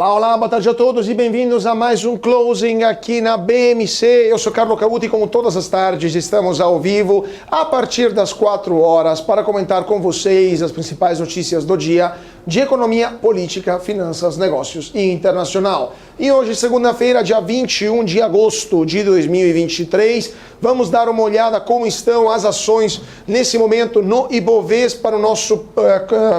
Olá, olá, boa tarde a todos e bem-vindos a mais um Closing aqui na BMC. Eu sou Carlo Cauti e como todas as tardes estamos ao vivo a partir das 4 horas para comentar com vocês as principais notícias do dia de economia, política, finanças, negócios e internacional. E hoje, segunda-feira, dia 21 de agosto de 2023, vamos dar uma olhada como estão as ações nesse momento no Ibovespa para o nosso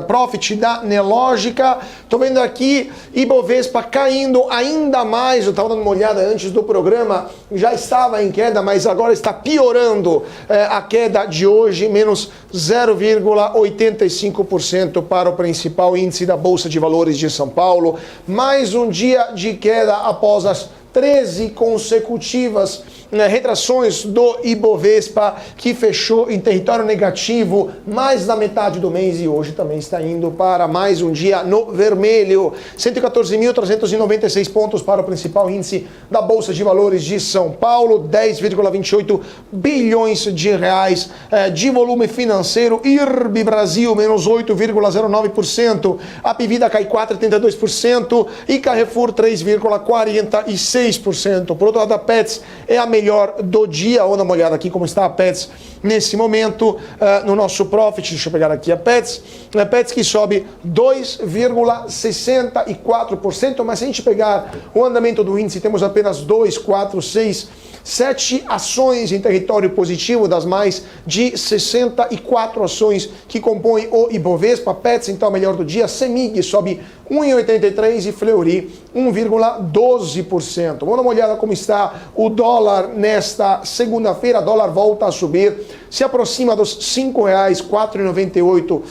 profit da Nelogica. Estou vendo aqui Ibovespa caindo ainda mais. Eu estava dando uma olhada antes do programa, já estava em queda, mas agora está piorando a queda de hoje, menos 0,85% para o principal índice da Bolsa de Valores de São Paulo. Mais um dia de queda após as 13 consecutivas retrações do Ibovespa, que fechou em território negativo mais da metade do mês e hoje também está indo para mais um dia no vermelho. 114.396 pontos para o principal índice da Bolsa de Valores de São Paulo, 10,28 bilhões de reais de volume financeiro. IRB Brasil, menos 8,09%. A Pivida cai 4,32% e Carrefour 3,46%. Por outro lado, a Petz é a melhor do dia. Vamos dar uma olhada aqui como está a Petz nesse momento no nosso profit. Deixa eu pegar aqui a Petz. A Petz que sobe 2,64%, mas se a gente pegar o andamento do índice, temos apenas 2, 4, 6, 7 ações em território positivo das mais de 64 ações que compõem o Ibovespa. A Petz, então, a melhor do dia. Semig sobe 1,83% e Fleury 1,12%. Vamos dar uma olhada como está o dólar nesta segunda-feira. O dólar volta a subir, se aproxima dos R$ 5,04,98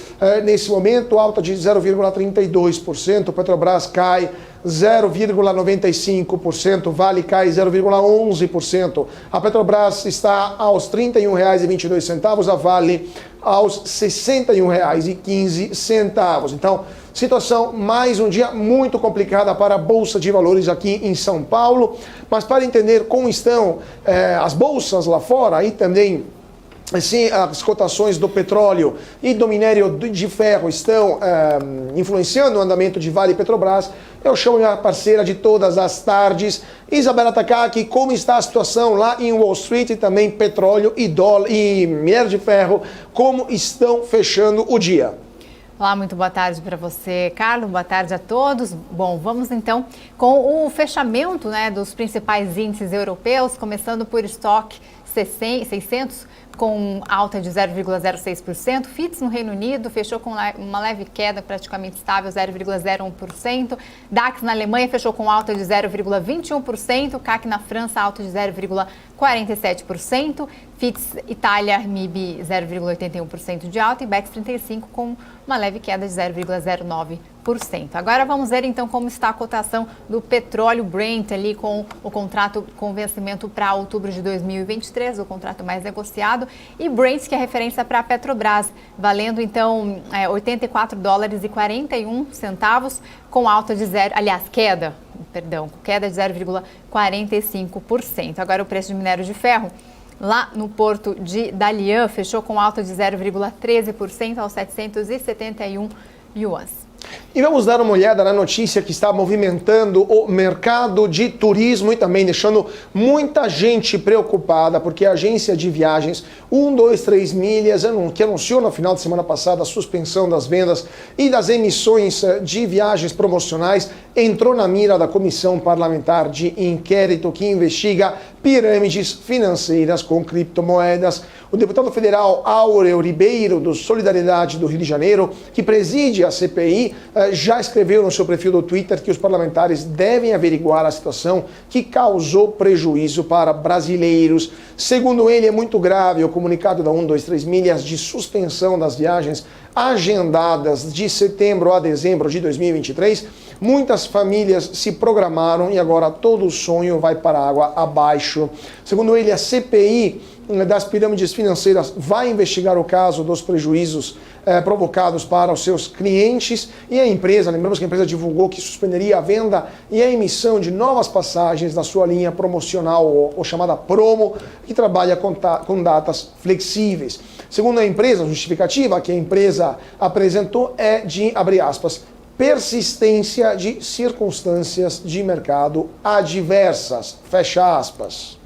nesse momento, alta de 0,32%. Petrobras cai 0,95%, Vale cai 0,11%. A Petrobras está aos R$ 31,22, a Vale aos R$ 61,15. Então, situação, mais um dia muito complicada para a Bolsa de Valores aqui em São Paulo. Mas para entender como estão as bolsas lá fora e também assim, as cotações do petróleo e do minério de ferro estão influenciando o andamento de Vale e Petrobras, eu chamo minha parceira de todas as tardes, Isabela Takaki, como está a situação lá em Wall Street e também petróleo e dólar e minério de ferro, como estão fechando o dia. Olá, muito boa tarde para você, Carlos. Boa tarde a todos. Bom, vamos então com o fechamento dos principais índices europeus, começando por estoque 600, com alta de 0,06%. FTSE no Reino Unido fechou com uma leve queda praticamente estável, 0,01%. DAX na Alemanha fechou com alta de 0,21%. CAC na França, alta de 0,47%. FTSE Itália, MIB, 0,81% de alta e BEX 35 com uma leve queda de 0,09%. Agora vamos ver então como está a cotação do petróleo Brent ali com o contrato com vencimento para outubro de 2023, o contrato mais negociado, e Brent, que é referência para a Petrobras, valendo então $84,41, com alta de queda de 0,45%. Agora o preço de minério de ferro lá no porto de Dalian fechou com alta de 0,13% aos 771 yuans. E vamos dar uma olhada na notícia que está movimentando o mercado de turismo e também deixando muita gente preocupada, porque a agência de viagens 123 Milhas, que anunciou no final de semana passada a suspensão das vendas e das emissões de viagens promocionais, entrou na mira da Comissão Parlamentar de Inquérito que investiga pirâmides financeiras com criptomoedas. O deputado federal Áureo Ribeiro, do Solidariedade do Rio de Janeiro, que preside a CPI, já escreveu no seu perfil do Twitter que os parlamentares devem averiguar a situação que causou prejuízo para brasileiros. Segundo ele, é muito grave o comunicado da 123 Milhas de suspensão das viagens agendadas de setembro a dezembro de 2023. Muitas famílias se programaram e agora todo o sonho vai para a água abaixo. Segundo ele, a CPI das pirâmides financeiras vai investigar o caso dos prejuízos provocados para os seus clientes e a empresa, lembramos que a empresa divulgou que suspenderia a venda e a emissão de novas passagens da sua linha promocional, ou chamada Promo, que trabalha com datas flexíveis. Segundo a empresa, a justificativa que a empresa apresentou é de, abre aspas, persistência de circunstâncias de mercado adversas, fecha aspas.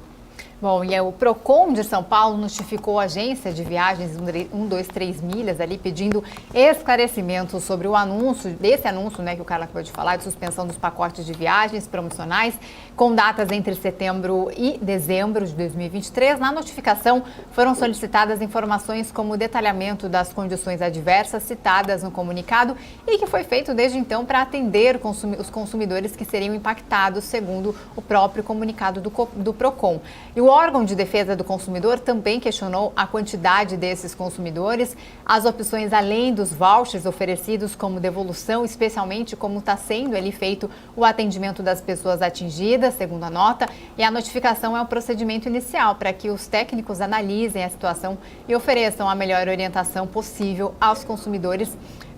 Bom, e o Procon de São Paulo notificou a agência de viagens 123 Milhas ali pedindo esclarecimentos sobre o anúncio, né, que o Carlos acabou de falar, de suspensão dos pacotes de viagens promocionais com datas entre setembro e dezembro de 2023. Na notificação foram solicitadas informações como o detalhamento das condições adversas citadas no comunicado e que foi feito desde então para atender os consumidores que seriam impactados, segundo o próprio comunicado do Procon. E o órgão de defesa do consumidor também questionou a quantidade desses consumidores, as opções além dos vouchers oferecidos como devolução, especialmente como está sendo ali feito o atendimento das pessoas atingidas, segundo a nota, e a notificação é o procedimento inicial para que os técnicos analisem a situação e ofereçam a melhor orientação possível aos consumidores,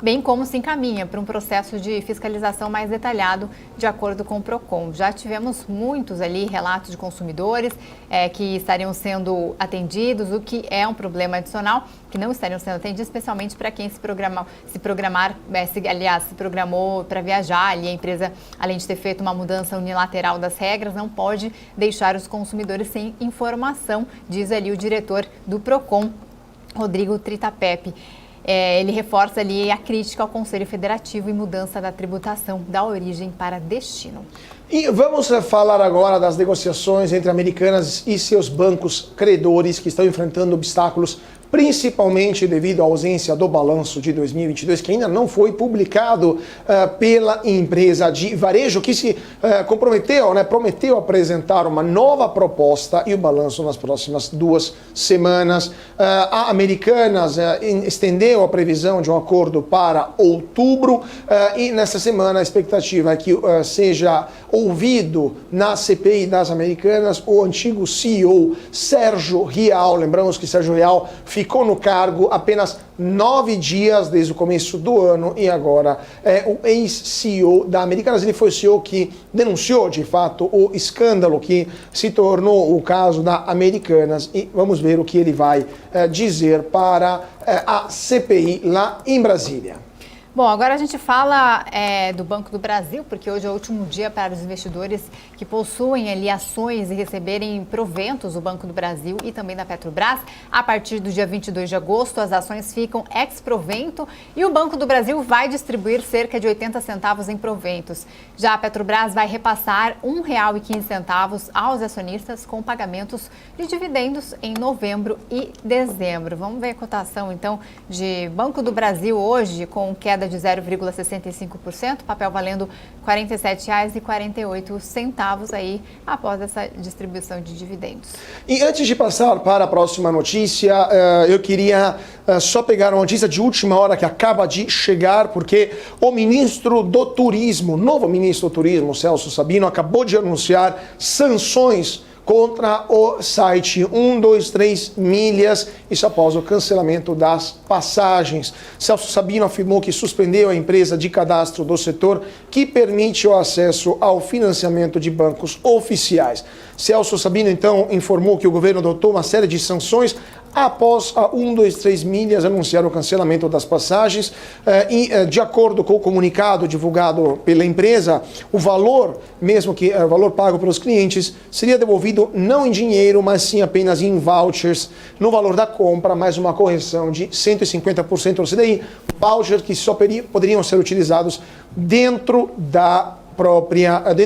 bem como se encaminha para um processo de fiscalização mais detalhado, de acordo com o Procon. Já tivemos muitos ali relatos de consumidores que estariam sendo atendidos, o que é um problema adicional, que não estariam sendo atendidos, especialmente para quem se programou para viajar. Ali a empresa, além de ter feito uma mudança unilateral das regras, não pode deixar os consumidores sem informação, diz ali o diretor do Procon, Rodrigo Tritapepe. Ele reforça ali a crítica ao Conselho Federativo e mudança da tributação da origem para destino. E vamos falar agora das negociações entre Americanas e seus bancos credores que estão enfrentando obstáculos, principalmente devido à ausência do balanço de 2022, que ainda não foi publicado pela empresa de varejo, que se prometeu apresentar uma nova proposta e o balanço nas próximas 2 semanas. A Americanas estendeu a previsão de um acordo para outubro e nessa semana a expectativa é que seja ouvido na CPI das Americanas o antigo CEO Sérgio Rial. Lembramos que Sérgio Rial ficou no cargo apenas 9 dias desde o começo do ano e agora é o ex-CEO da Americanas. Ele foi o CEO que denunciou, de fato, o escândalo que se tornou o caso da Americanas e vamos ver o que ele vai dizer para a CPI lá em Brasília. Bom, agora a gente fala do Banco do Brasil, porque hoje é o último dia para os investidores que possuem ali ações e receberem proventos do Banco do Brasil e também da Petrobras. A partir do dia 22 de agosto, as ações ficam ex-provento e o Banco do Brasil vai distribuir cerca de 80 centavos em proventos. Já a Petrobras vai repassar R$ 1,15 aos acionistas com pagamentos de dividendos em novembro e dezembro. Vamos ver a cotação, então, de Banco do Brasil hoje, com queda de 0,65%, papel valendo R$ 47,48 aí após essa distribuição de dividendos. E antes de passar para a próxima notícia, eu queria só pegar uma notícia de última hora que acaba de chegar, porque o ministro do Turismo, novo ministro do Turismo, Celso Sabino, acabou de anunciar sanções contra o site 123 Milhas, isso após o cancelamento das passagens. Celso Sabino afirmou que suspendeu a empresa de cadastro do setor que permite o acesso ao financiamento de bancos oficiais. Celso Sabino, então, informou que o governo adotou uma série de sanções após a 123 Milhas anunciar o cancelamento das passagens e, de acordo com o comunicado divulgado pela empresa, o valor, mesmo que o valor pago pelos clientes, seria devolvido não em dinheiro, mas sim apenas em vouchers no valor da compra, mais uma correção de 150% do CDI, vouchers que só poderiam ser utilizados dentro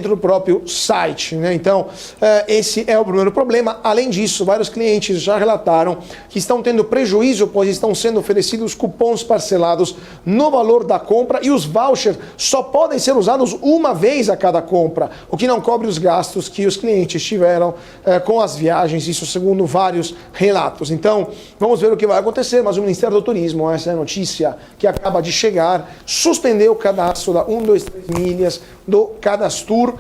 do próprio site, né? Então, esse é o primeiro problema. Além disso, vários clientes já relataram que estão tendo prejuízo, pois estão sendo oferecidos cupons parcelados no valor da compra e os vouchers só podem ser usados uma vez a cada compra, o que não cobre os gastos que os clientes tiveram com as viagens, isso segundo vários relatos. Então, vamos ver o que vai acontecer, mas o Ministério do Turismo, essa é a notícia que acaba de chegar, suspendeu o cadastro da 123 Milhas, do Cadastur,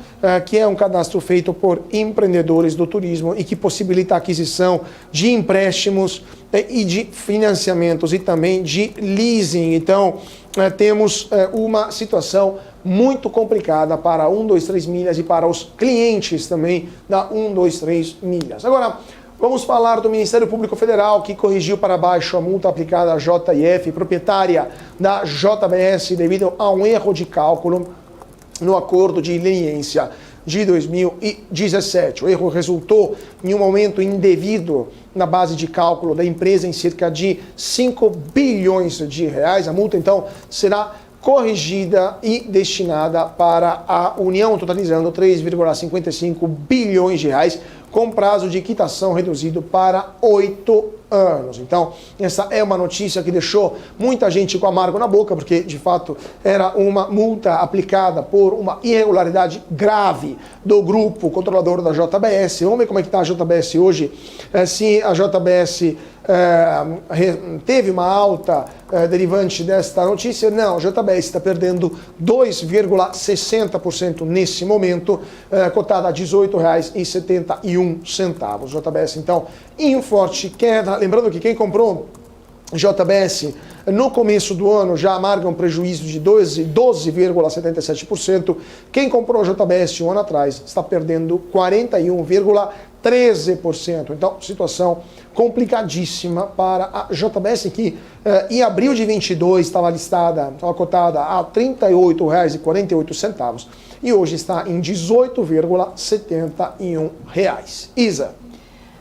que é um cadastro feito por empreendedores do turismo e que possibilita a aquisição de empréstimos e de financiamentos e também de leasing. Então, temos uma situação muito complicada para a 123 Milhas e para os clientes também da 123 Milhas. Agora, Vamos falar do Ministério Público Federal, que corrigiu para baixo a multa aplicada à JF, proprietária da JBS, devido a um erro de cálculo no acordo de leniência de 2017. O erro resultou em um aumento indevido na base de cálculo da empresa em cerca de 5 bilhões de reais. A multa, então, será corrigida e destinada para a União, totalizando 3,55 bilhões de reais, com prazo de quitação reduzido para 8 anos. Então, essa é uma notícia que deixou muita gente com amargo na boca, porque, de fato, era uma multa aplicada por uma irregularidade grave do grupo controlador da JBS. Vamos ver como é que está a JBS hoje. Se a JBS teve uma alta derivante desta notícia, não, a JBS está perdendo 2,60% nesse momento, cotada a R$ 18,71. JBS, então, em forte queda. Lembrando que quem comprou JBS no começo do ano já amarga um prejuízo de 12,77%. Quem comprou JBS um ano atrás está perdendo 41,13%. Então, situação complicadíssima para a JBS, que em abril de 22 estava cotada a R$ 38,48 e hoje está em R$ 18,71. Isa.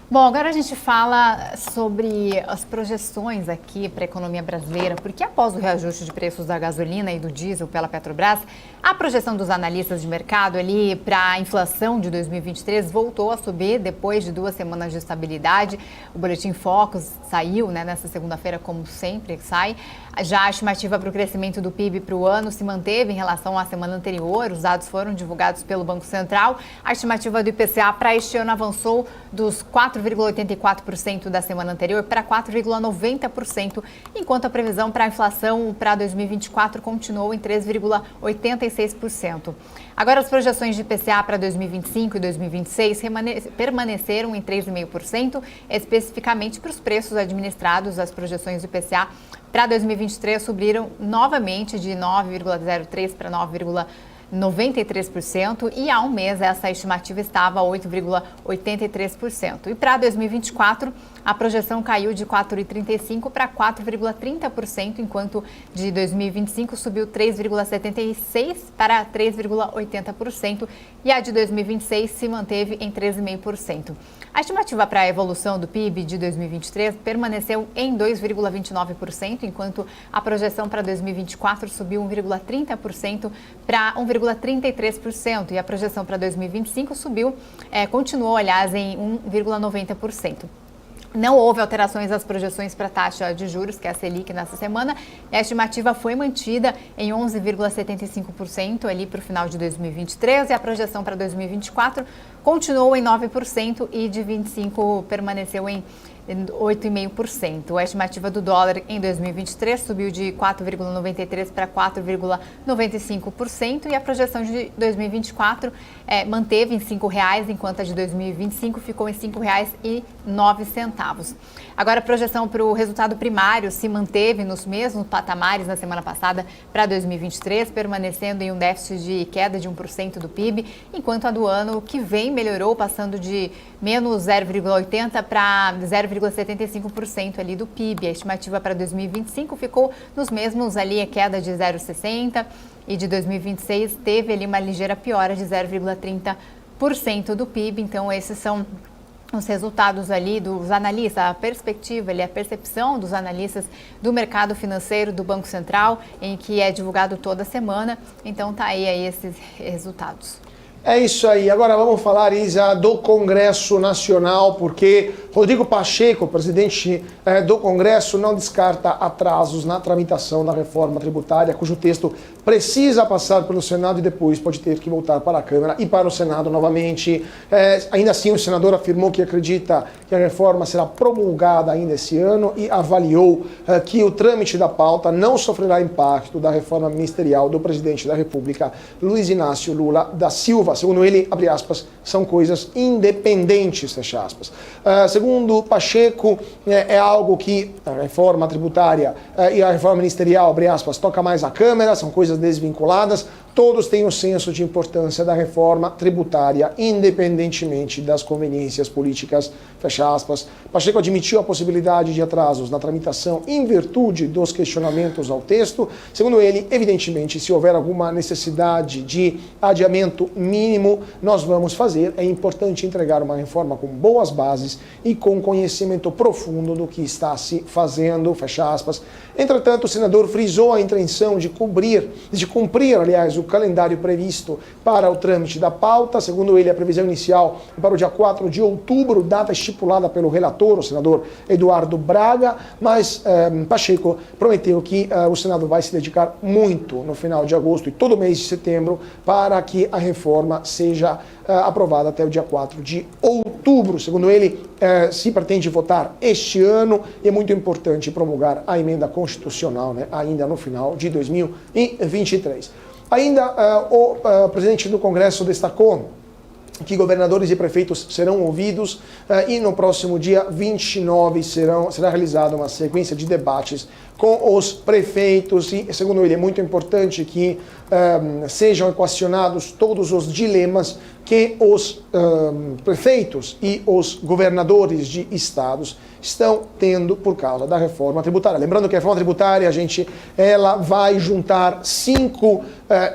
Bom, agora a gente fala sobre as projeções aqui para a economia brasileira, porque após o reajuste de preços da gasolina e do diesel pela Petrobras, a projeção dos analistas de mercado ali para a inflação de 2023 voltou a subir depois de 2 semanas de estabilidade. O Boletim Focus saiu, nessa segunda-feira, como sempre sai. Já a estimativa para o crescimento do PIB para o ano se manteve em relação à semana anterior. Os dados foram divulgados pelo Banco Central. A estimativa do IPCA para este ano avançou dos 4,84% da semana anterior para 4,90%, enquanto a previsão para a inflação para 2024 continuou em 3,86%. Agora, as projeções de IPCA para 2025 e 2026 permaneceram em 3,5%, especificamente para os preços administrados. As projeções do IPCA para 2023 subiram novamente de 9,03% para 9,93%, e há um mês essa estimativa estava a 8,83%. E para 2024, a projeção caiu de 4,35% para 4,30%, enquanto de 2025 subiu 3,76% para 3,80%, e a de 2026 se manteve em 13,5%. A estimativa para a evolução do PIB de 2023 permaneceu em 2,29%, enquanto a projeção para 2024 subiu 1,30% para 1,33%, e a projeção para 2025 continuou, aliás, em 1,90%. Não houve alterações às projeções para a taxa de juros, que é a Selic, nessa semana. A estimativa foi mantida em 11,75% ali para o final de 2023, e a projeção para 2024 continuou em 9% e de 25% permaneceu em 8,5%. A estimativa do dólar em 2023 subiu de 4,93% para 4,95%, e a projeção de 2024 manteve em R$ 5,00, enquanto a de 2025 ficou em R$ 5,09. Agora, a projeção para o resultado primário se manteve nos mesmos patamares na semana passada para 2023, permanecendo em um déficit de queda de 1% do PIB, enquanto a do ano que vem melhorou, passando de menos 0,80% para 0,75% ali do PIB. A estimativa para 2025 ficou nos mesmos ali, a queda de 0,60%, e de 2026 teve ali uma ligeira piora de 0,30% do PIB. Então, esses são os resultados ali dos analistas, a perspectiva, a percepção dos analistas do mercado financeiro do Banco Central, em que é divulgado toda semana. Então, tá aí esses resultados. É isso aí. Agora vamos falar, Isa, do Congresso Nacional, porque Rodrigo Pacheco, presidente do Congresso, não descarta atrasos na tramitação da reforma tributária, cujo texto precisa passar pelo Senado e depois pode ter que voltar para a Câmara e para o Senado novamente. Ainda assim, o senador afirmou que acredita que a reforma será promulgada ainda esse ano e avaliou que o trâmite da pauta não sofrerá impacto da reforma ministerial do presidente da República, Luiz Inácio Lula da Silva. segundo ele, abre aspas, são coisas independentes, fecha aspas. Segundo Pacheco, é algo que a reforma tributária e a reforma ministerial, abre aspas, toca mais a Câmara, são coisas desvinculadas. Todos têm o senso de importância da reforma tributária, independentemente das conveniências políticas, fecha aspas. Pacheco admitiu a possibilidade de atrasos na tramitação em virtude dos questionamentos ao texto. Segundo ele, evidentemente, se houver alguma necessidade de adiamento mínimo, nós vamos fazer. É importante entregar uma reforma com boas bases e com conhecimento profundo do que está se fazendo, fecha aspas. Entretanto, o senador frisou a intenção de cumprir, aliás, o calendário previsto para o trâmite da pauta. Segundo ele, a previsão inicial é para o dia 4 de outubro, data estipulada pelo relator, o senador Eduardo Braga, mas Pacheco prometeu que o Senado vai se dedicar muito no final de agosto e todo o mês de setembro para que a reforma seja aprovada até o dia 4 de outubro. Segundo ele, se pretende votar este ano e é muito importante promulgar a emenda constitucional, né, ainda no final de 2023. Ainda o presidente do Congresso destacou que governadores e prefeitos serão ouvidos e no próximo dia 29 será realizada uma sequência de debates com os prefeitos e, segundo ele, é muito importante que sejam equacionados todos os dilemas que os prefeitos e os governadores de estados estão tendo por causa da reforma tributária. Lembrando que a reforma tributária, ela vai juntar 5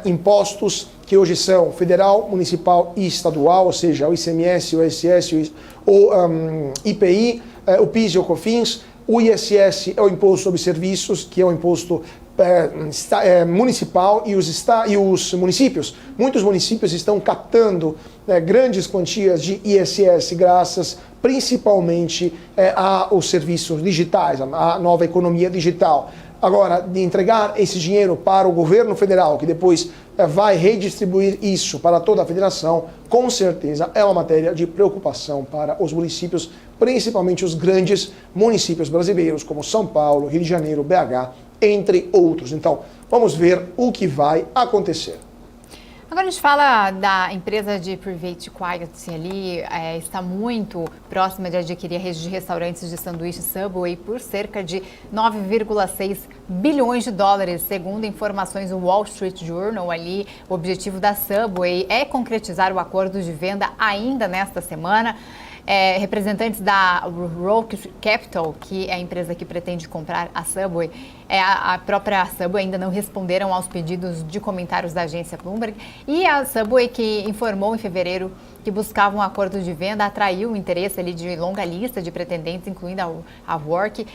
impostos que hoje são federal, municipal e estadual, ou seja, o ICMS, o ISS, o IPI, o PIS e o COFINS. O ISS é o imposto sobre serviços, que é o imposto municipal, e os municípios. Muitos municípios estão captando grandes quantias de ISS graças principalmente aos serviços digitais, à nova economia digital. Agora, de entregar esse dinheiro para o governo federal, que depois vai redistribuir isso para toda a federação, com certeza é uma matéria de preocupação para os municípios, principalmente os grandes municípios brasileiros, como São Paulo, Rio de Janeiro, BH, entre outros. Então, vamos ver o que vai acontecer. Agora a gente fala da empresa de Private Equity ali, está muito próxima de adquirir a rede de restaurantes de sanduíche Subway por cerca de 9,6 bilhões de dólares, segundo informações do Wall Street Journal ali. O objetivo da Subway é concretizar o acordo de venda ainda nesta semana. Representantes da Rock Capital, que é a empresa que pretende comprar a Subway, a própria Subway ainda não responderam aos pedidos de comentários da agência Bloomberg, e a Subway, que informou em fevereiro que buscava um acordo de venda, atraiu o interesse ali de longa lista de pretendentes, incluindo a Work,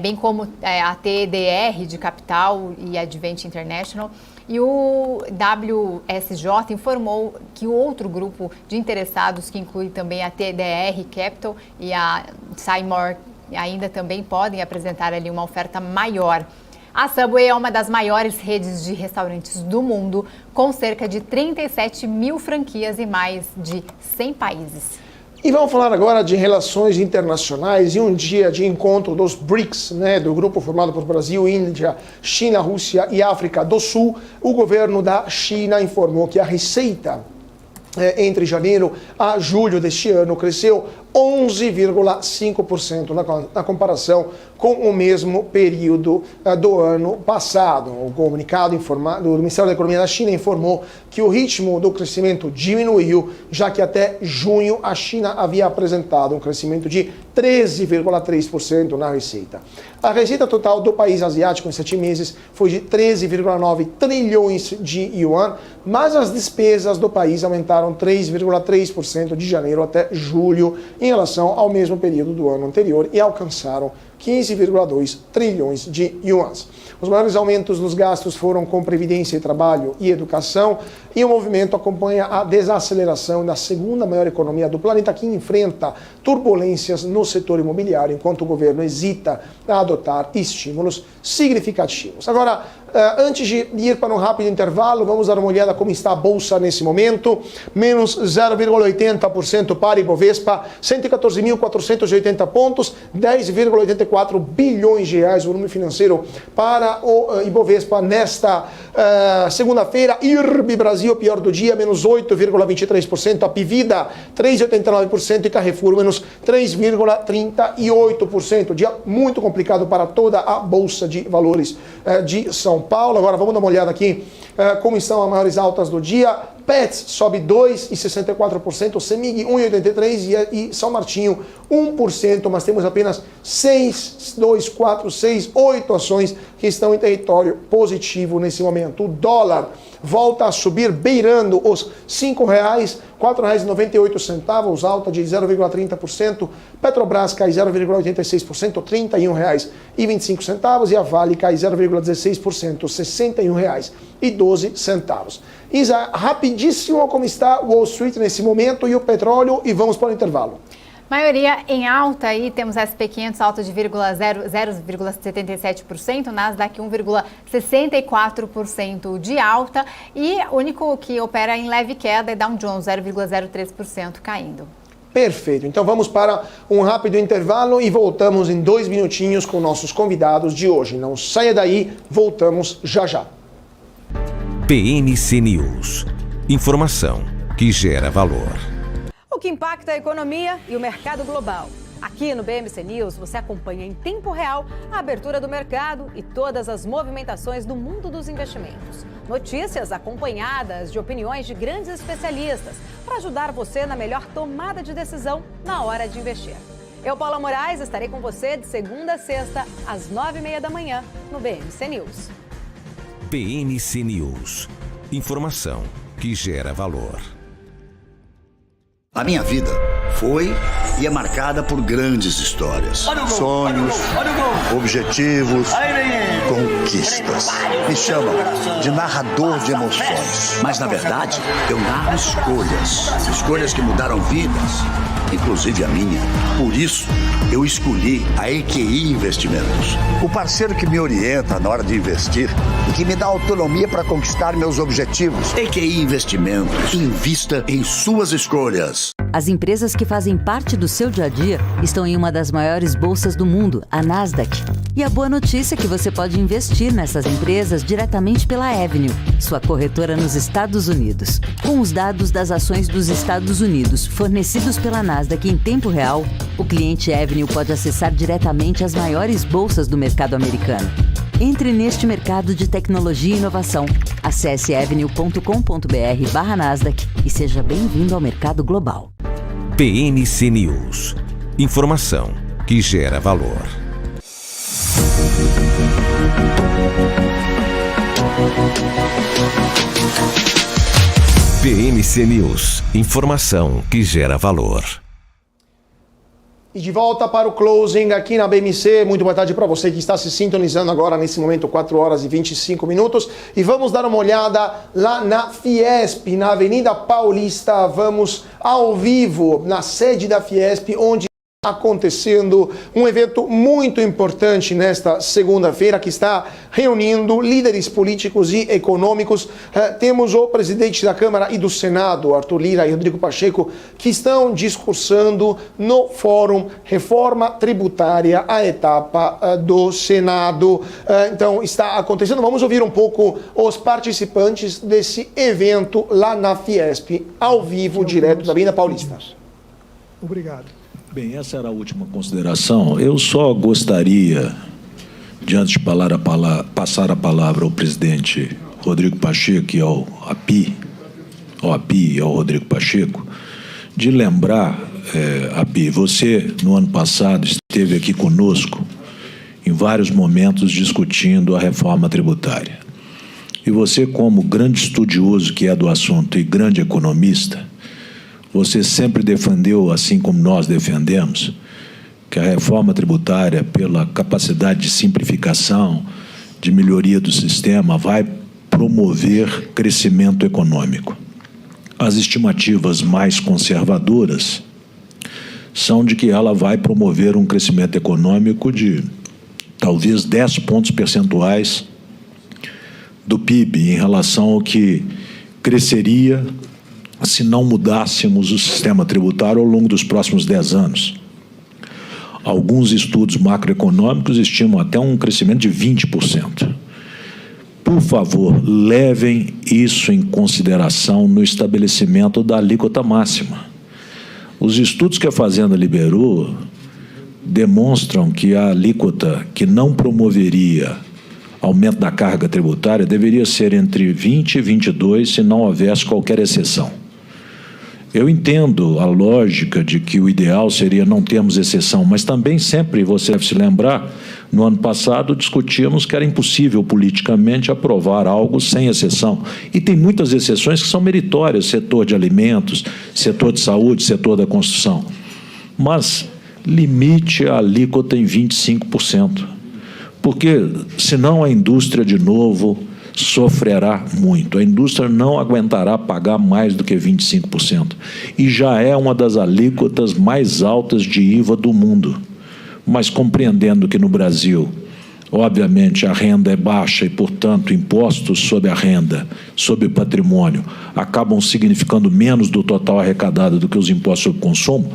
bem como a TDR de Capital e a Advent International. E o WSJ informou que o outro grupo de interessados, que inclui também a TDR Capital e a Seymour, ainda também podem apresentar ali uma oferta maior. A Subway é uma das maiores redes de restaurantes do mundo, com cerca de 37 mil franquias em mais de 100 países. E vamos falar agora de relações internacionais e um dia de encontro dos BRICS, do grupo formado por Brasil, Índia, China, Rússia e África do Sul. O governo da China informou que a receita entre janeiro a julho deste ano cresceu 11,5% na comparação com o mesmo período do ano passado. O comunicado do Ministério da Economia da China informou que o ritmo do crescimento diminuiu, já que até junho a China havia apresentado um crescimento de 13,3% na receita. A receita total do país asiático em 7 meses foi de 13,9 trilhões de yuan, mas as despesas do país aumentaram 3,3% de janeiro até julho em relação ao mesmo período do ano anterior e alcançaram 15,2 trilhões de yuans. Os maiores aumentos nos gastos foram com previdência e trabalho e educação, e o movimento acompanha a desaceleração da segunda maior economia do planeta, que enfrenta turbulências no setor imobiliário, enquanto o governo hesita a adotar estímulos significativos. Agora, antes de ir para um rápido intervalo, vamos dar uma olhada como está a Bolsa nesse momento. Menos 0,80% para Ibovespa, 114.480 pontos, 10,84% 54 bilhões de reais, volume financeiro para o Ibovespa nesta segunda-feira. IRB Brasil, pior do dia, menos 8,23%. A Pivida, 3,89%. E Carrefour, menos 3,38%. Dia muito complicado para toda a Bolsa de Valores de São Paulo. Agora vamos dar uma olhada aqui como estão as maiores altas do dia. Pets sobe 2,64%, Semig 1,83% e São Martinho 1%, mas temos apenas 8 ações que estão em território positivo nesse momento. O dólar volta a subir, beirando os R$ 5,00, R$ 4,98, alta de 0,30%. Petrobras cai 0,86%, R$ 31,25. E a Vale cai 0,16%, R$ 61,12. Isa, rapidíssimo como está Wall Street nesse momento e o petróleo, e vamos para o intervalo. Maioria em alta aí, temos S&P 500 alta de 0,77%, Nasdaq 1,64% de alta e o único que opera em leve queda é Dow Jones 0,03% caindo. Perfeito, então vamos para um rápido intervalo e voltamos em 2 minutinhos com nossos convidados de hoje. Não saia daí, voltamos já já. PNC News. Informação que gera valor. O que impacta a economia e o mercado global. Aqui no BMC News você acompanha em tempo real a abertura do mercado e todas as movimentações do mundo dos investimentos. Notícias acompanhadas de opiniões de grandes especialistas para ajudar você na melhor tomada de decisão na hora de investir. Eu, Paula Moraes, estarei com você de segunda a sexta às 9h30 da manhã no BMC News. PNC News. Informação que gera valor. A minha vida foi e é marcada por grandes histórias, sonhos, objetivos, conquistas. Me chamam de narrador de emoções. Mas, na verdade, eu narro escolhas que mudaram vidas, inclusive a minha. Por isso, eu escolhi a EQI Investimentos, o parceiro que me orienta na hora de investir e que me dá autonomia para conquistar meus objetivos. EQI Investimentos. Invista em suas escolhas. As empresas que fazem parte do seu dia a dia estão em uma das maiores bolsas do mundo, a Nasdaq. E a boa notícia é que você pode investir nessas empresas diretamente pela Avenue, sua corretora nos Estados Unidos. Com os dados das ações dos Estados Unidos fornecidos pela Nasdaq em tempo real, o cliente Avenue pode acessar diretamente as maiores bolsas do mercado americano. Entre neste mercado de tecnologia e inovação. Acesse avenue.com.br/Nasdaq e seja bem-vindo ao mercado global. PNC News. Informação que gera valor. PNC News. Informação que gera valor. E de volta para o closing aqui na BMC. Muito boa tarde para você que está se sintonizando agora nesse momento, 4 horas e 25 minutos. E vamos dar uma olhada lá na Fiesp, na Avenida Paulista. Vamos ao vivo na sede da Fiesp, onde acontecendo um evento muito importante nesta segunda-feira que está reunindo líderes políticos e econômicos. Temos o presidente da Câmara e do Senado, Arthur Lira e Rodrigo Pacheco, que estão discursando no Fórum Reforma Tributária, a etapa do Senado. Então está acontecendo. Vamos ouvir um pouco os participantes desse evento lá na Fiesp, ao vivo, direto da Avenida Paulista. Obrigado. Bem, essa era a última consideração. Eu só gostaria, de antes de passar a palavra ao presidente Rodrigo Pacheco e ao API e ao Rodrigo Pacheco, de lembrar, API, você, no ano passado, esteve aqui conosco em vários momentos discutindo a reforma tributária. E você, como grande estudioso que é do assunto e grande economista, você sempre defendeu, assim como nós defendemos, que a reforma tributária, pela capacidade de simplificação, de melhoria do sistema, vai promover crescimento econômico. As estimativas mais conservadoras são de que ela vai promover um crescimento econômico de talvez 10 pontos percentuais do PIB em relação ao que cresceria se não mudássemos o sistema tributário ao longo dos próximos 10 anos. Alguns estudos macroeconômicos estimam até um crescimento de 20%. Por favor, levem isso em consideração no estabelecimento da alíquota máxima. Os estudos que a Fazenda liberou demonstram que a alíquota que não promoveria aumento da carga tributária deveria ser entre 20% e 22%, se não houvesse qualquer exceção. Eu entendo a lógica de que o ideal seria não termos exceção, mas também sempre, você deve se lembrar, no ano passado discutíamos que era impossível politicamente aprovar algo sem exceção. E tem muitas exceções que são meritórias, setor de alimentos, setor de saúde, setor da construção. Mas limite a alíquota em 25%, porque senão a indústria, de novo, sofrerá muito. A indústria não aguentará pagar mais do que 25%. E já é uma das alíquotas mais altas de IVA do mundo. Mas compreendendo que no Brasil, obviamente, a renda é baixa e, portanto, impostos sobre a renda, sobre o patrimônio, acabam significando menos do total arrecadado do que os impostos sobre o consumo,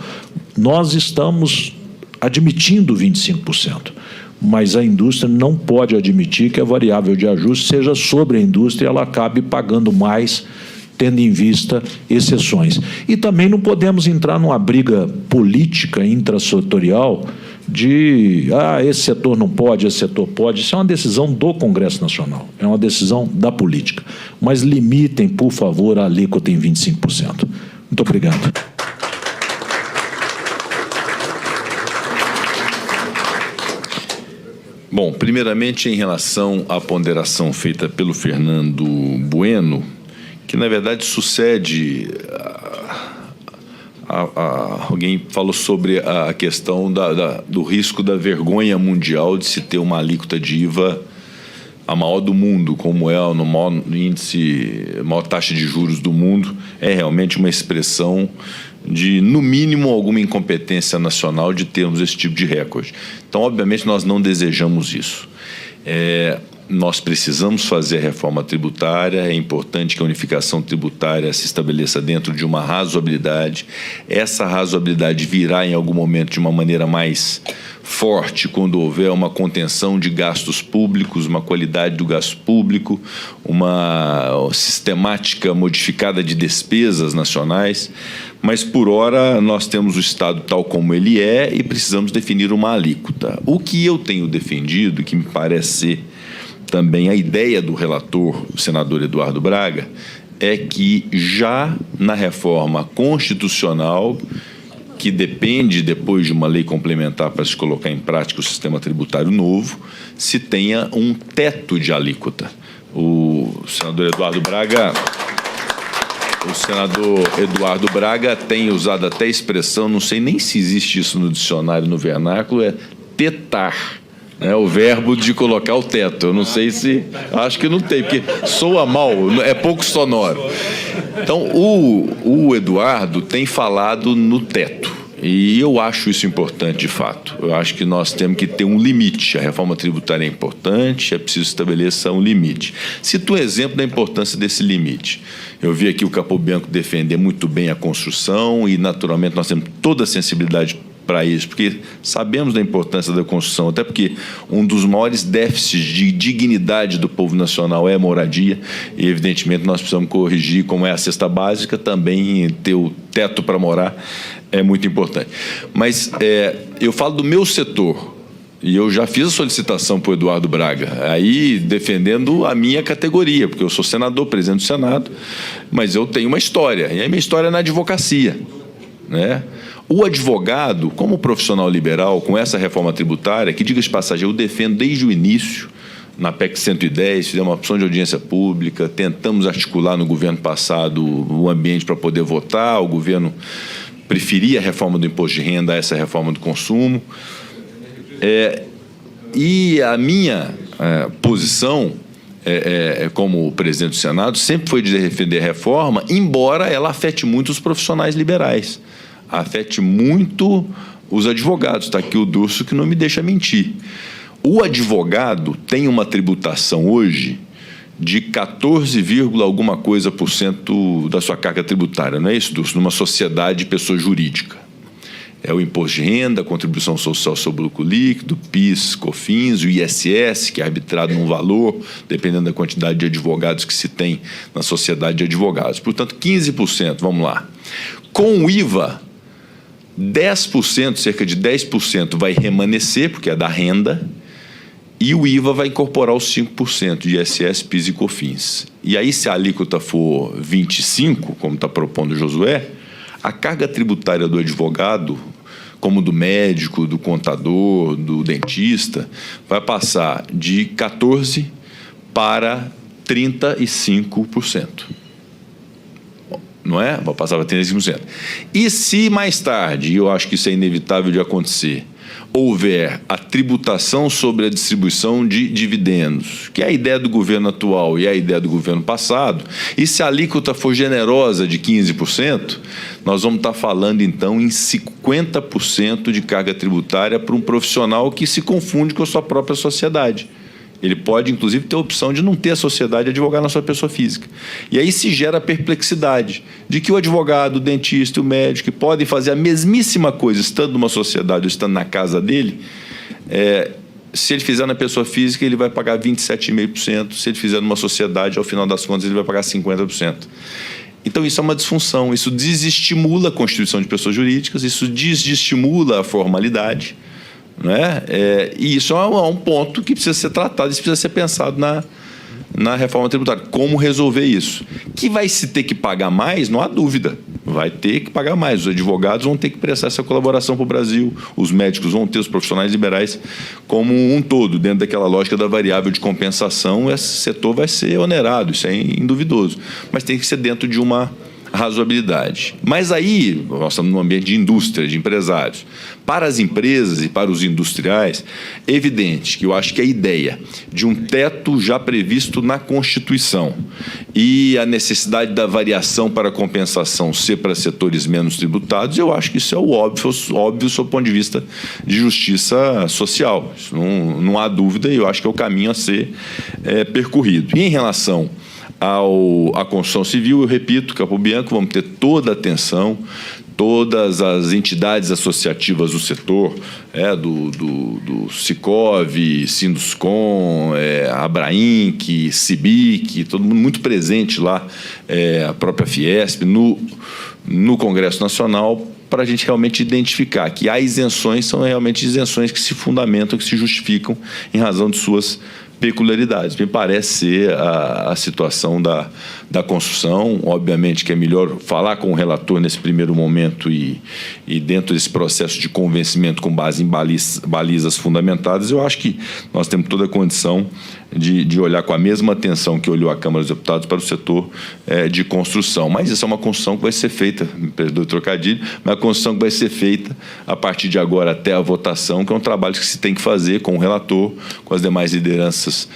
nós estamos admitindo 25%. Mas a indústria não pode admitir que a variável de ajuste seja sobre a indústria e ela acabe pagando mais, tendo em vista exceções. E também não podemos entrar numa briga política intrasetorial de esse setor não pode, esse setor pode. Isso é uma decisão do Congresso Nacional, é uma decisão da política. Mas limitem, por favor, a alíquota em 25%. Muito obrigado. Bom, primeiramente, em relação à ponderação feita pelo Fernando Bueno, que, na verdade, sucede... alguém falou sobre a questão do risco da vergonha mundial de se ter uma alíquota de IVA a maior do mundo, como é no maior índice, maior taxa de juros do mundo. É realmente uma expressão de, no mínimo, alguma incompetência nacional de termos esse tipo de recorde. Então, obviamente, nós não desejamos isso. Nós precisamos fazer a reforma tributária, é importante que a unificação tributária se estabeleça dentro de uma razoabilidade. Essa razoabilidade virá em algum momento de uma maneira mais forte quando houver uma contenção de gastos públicos, uma qualidade do gasto público, uma sistemática modificada de despesas nacionais. Mas, por hora, nós temos o Estado tal como ele é e precisamos definir uma alíquota. O que eu tenho defendido, que me parece ser também a ideia do relator, o senador Eduardo Braga, é que já na reforma constitucional, que depende depois de uma lei complementar para se colocar em prática o sistema tributário novo, se tenha um teto de alíquota. O senador Eduardo Braga tem usado até a expressão, não sei nem se existe isso no dicionário, no vernáculo, é tetar. O verbo de colocar o teto. Eu não sei se... Acho que não tem, porque soa mal, é pouco sonoro. Então, o Eduardo tem falado no teto. E eu acho isso importante, de fato. Eu acho que nós temos que ter um limite. A reforma tributária é importante, é preciso estabelecer um limite. Cito um exemplo da importância desse limite. Eu vi aqui o Capobianco defender muito bem a construção e, naturalmente, nós temos toda a sensibilidade para isso, porque sabemos da importância da construção, até porque um dos maiores déficits de dignidade do povo nacional é a moradia, e evidentemente nós precisamos corrigir, como é a cesta básica, também ter o teto para morar é muito importante. Mas eu falo do meu setor, e eu já fiz a solicitação para o Eduardo Braga, aí defendendo a minha categoria, porque eu sou senador, presidente do Senado, mas eu tenho uma história, e a minha história é na advocacia, né? O advogado, como profissional liberal, com essa reforma tributária, que, diga de passagem, eu defendo desde o início, na PEC 110, fizemos uma opção de audiência pública, tentamos articular no governo passado o ambiente para poder votar, o governo preferia a reforma do imposto de renda a essa reforma do consumo. E a minha posição, como presidente do Senado, sempre foi de defender a reforma, embora ela afete muito os profissionais liberais. Afete muito os advogados. Está aqui o Durso que não me deixa mentir. O advogado tem uma tributação hoje de 14, alguma coisa % da sua carga tributária, não é isso, Durso? Numa sociedade de pessoa jurídica. É o imposto de renda, a contribuição social sobre o lucro líquido, PIS, COFINS, o ISS, que é arbitrado num valor, dependendo da quantidade de advogados que se tem na sociedade de advogados. Portanto, 15%, vamos lá. Com o IVA, 10%, cerca de 10% vai remanescer, porque é da renda, e o IVA vai incorporar os 5% de ISS, PIS e COFINS. E aí, se a alíquota for 25%, como está propondo o Josué, a carga tributária do advogado, como do médico, do contador, do dentista, vai passar de 14% para 35%. Não é? Vai passar para 35%. E se mais tarde, e eu acho que isso é inevitável de acontecer, houver a tributação sobre a distribuição de dividendos, que é a ideia do governo atual e a ideia do governo passado, e se a alíquota for generosa de 15%, nós vamos estar falando, então, em 50% de carga tributária para um profissional que se confunde com a sua própria sociedade. Ele pode, inclusive, ter a opção de não ter a sociedade e advogar na sua pessoa física. E aí se gera a perplexidade de que o advogado, o dentista e o médico podem fazer a mesmíssima coisa estando numa sociedade ou estando na casa dele. Se ele fizer na pessoa física, ele vai pagar 27,5%. Se ele fizer numa sociedade, ao final das contas, ele vai pagar 50%. Então, isso é uma disfunção. Isso desestimula a constituição de pessoas jurídicas, isso desestimula a formalidade. Não é? E isso é um ponto que precisa ser tratado, isso precisa ser pensado na reforma tributária. Como resolver isso? Que vai se ter que pagar mais, não há dúvida. Vai ter que pagar mais. Os advogados vão ter que prestar essa colaboração para o Brasil, os médicos vão ter, os profissionais liberais como um todo, dentro daquela lógica da variável de compensação, esse setor vai ser onerado, isso é induvidoso. Mas tem que ser dentro de uma razoabilidade. Mas aí, nós estamos num ambiente de indústria, de empresários. Para as empresas e para os industriais, é evidente que eu acho que a ideia de um teto já previsto na Constituição e a necessidade da variação para a compensação ser para setores menos tributados, eu acho que isso é o óbvio sob o ponto de vista de justiça social. Isso não há dúvida e eu acho que é o caminho a ser percorrido. E em relação à construção civil, eu repito, Capo Bianco, vamos ter toda a atenção, todas as entidades associativas do setor, do Sicov, Sinduscom, Abrainc, Cibic, todo mundo muito presente lá, a própria Fiesp, no Congresso Nacional, para a gente realmente identificar que há isenções, são realmente isenções que se fundamentam, que se justificam em razão de suas peculiaridades. Me parece ser a situação da construção. Obviamente que é melhor falar com o relator nesse primeiro momento e dentro desse processo de convencimento com base em balizas fundamentadas, eu acho que nós temos toda a condição de olhar com a mesma atenção que olhou a Câmara dos Deputados para o setor de construção. Mas isso é uma construção que vai ser feita, me perdoe o trocadilho, mas a construção que vai ser feita a partir de agora até a votação, que é um trabalho que se tem que fazer com o relator, com as demais lideranças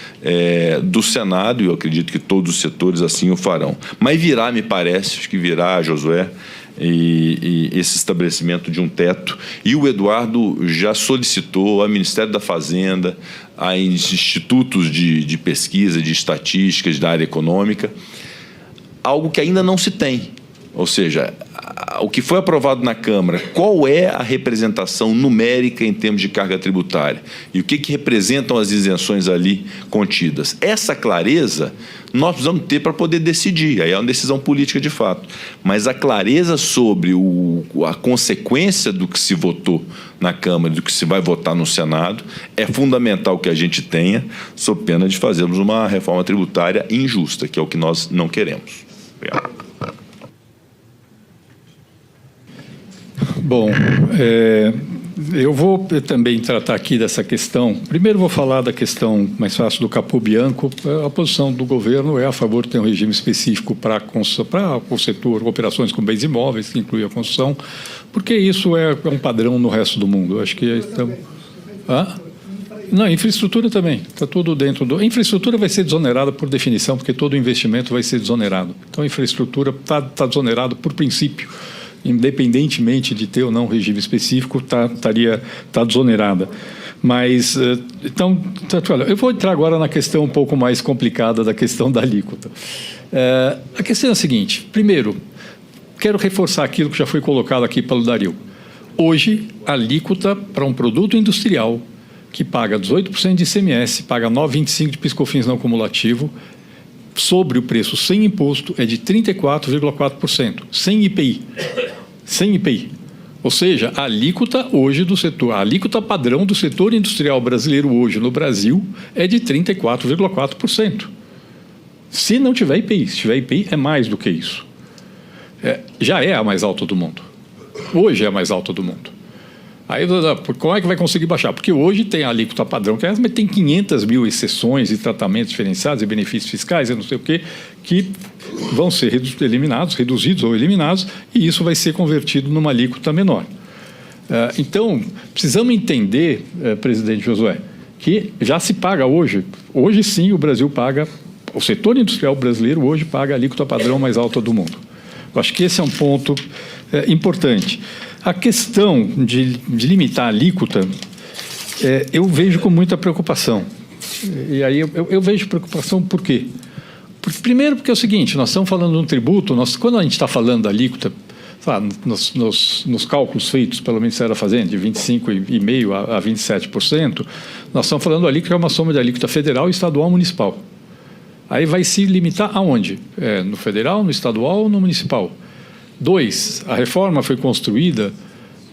do Senado, e eu acredito que todos os setores assim o farão. Mas virá, me parece, acho que virá, Josué, e esse estabelecimento de um teto. E o Eduardo já solicitou ao Ministério da Fazenda, a institutos de pesquisa, de estatísticas da área econômica, algo que ainda não se tem. Ou seja, o que foi aprovado na Câmara, qual é a representação numérica em termos de carga tributária? E o que representam as isenções ali contidas? Essa clareza nós precisamos ter para poder decidir. Aí é uma decisão política de fato. Mas a clareza sobre a consequência do que se votou na Câmara e do que se vai votar no Senado é fundamental que a gente tenha, sob pena de fazermos uma reforma tributária injusta, que é o que nós não queremos. Obrigado. Bom, eu vou também tratar aqui dessa questão. Primeiro vou falar da questão mais fácil do Capo Bianco. A posição do governo é a favor de ter um regime específico para o setor, operações com bens imóveis, que inclui a construção, porque isso é um padrão no resto do mundo. Acho que estamos... Não, infraestrutura também. Está tudo dentro do... A infraestrutura vai ser desonerada por definição, porque todo investimento vai ser desonerado. Então, a infraestrutura está desonerada por princípio. Independentemente de ter ou não regime específico, está desonerada. Mas, então, eu vou entrar agora na questão um pouco mais complicada da questão da alíquota. A questão é a seguinte: primeiro, quero reforçar aquilo que já foi colocado aqui pelo Dario. Hoje, a alíquota para um produto industrial que paga 18% de ICMS, paga 9,25% de PIS/COFINS não cumulativo, sobre o preço sem imposto é de 34,4%, sem IPI. Sem IPI. Ou seja, a alíquota hoje do setor, a alíquota padrão do setor industrial brasileiro hoje no Brasil é de 34,4%. Se não tiver IPI, se tiver IPI é mais do que isso. Já é a mais alta do mundo. Hoje é a mais alta do mundo. Aí, como é que vai conseguir baixar? Porque hoje tem a alíquota padrão, mas tem 500 mil exceções e tratamentos diferenciados e benefícios fiscais, e não sei o quê, que vão ser reduzidos ou eliminados, e isso vai ser convertido numa alíquota menor. Então, precisamos entender, presidente Josué, que já se paga hoje sim o Brasil paga, o setor industrial brasileiro hoje paga a alíquota padrão mais alta do mundo. Eu acho que esse é um ponto importante. A questão de limitar a alíquota, eu vejo com muita preocupação. E aí eu vejo preocupação por quê? Primeiro porque é o seguinte, nós estamos falando de um tributo, quando a gente está falando da alíquota, nos cálculos feitos pelo Ministério da Fazenda, de 25,5% a 27%, nós estamos falando da alíquota, que é uma soma de alíquota federal, estadual e municipal. Aí vai se limitar aonde? No federal, no estadual ou no municipal? 2, a reforma foi construída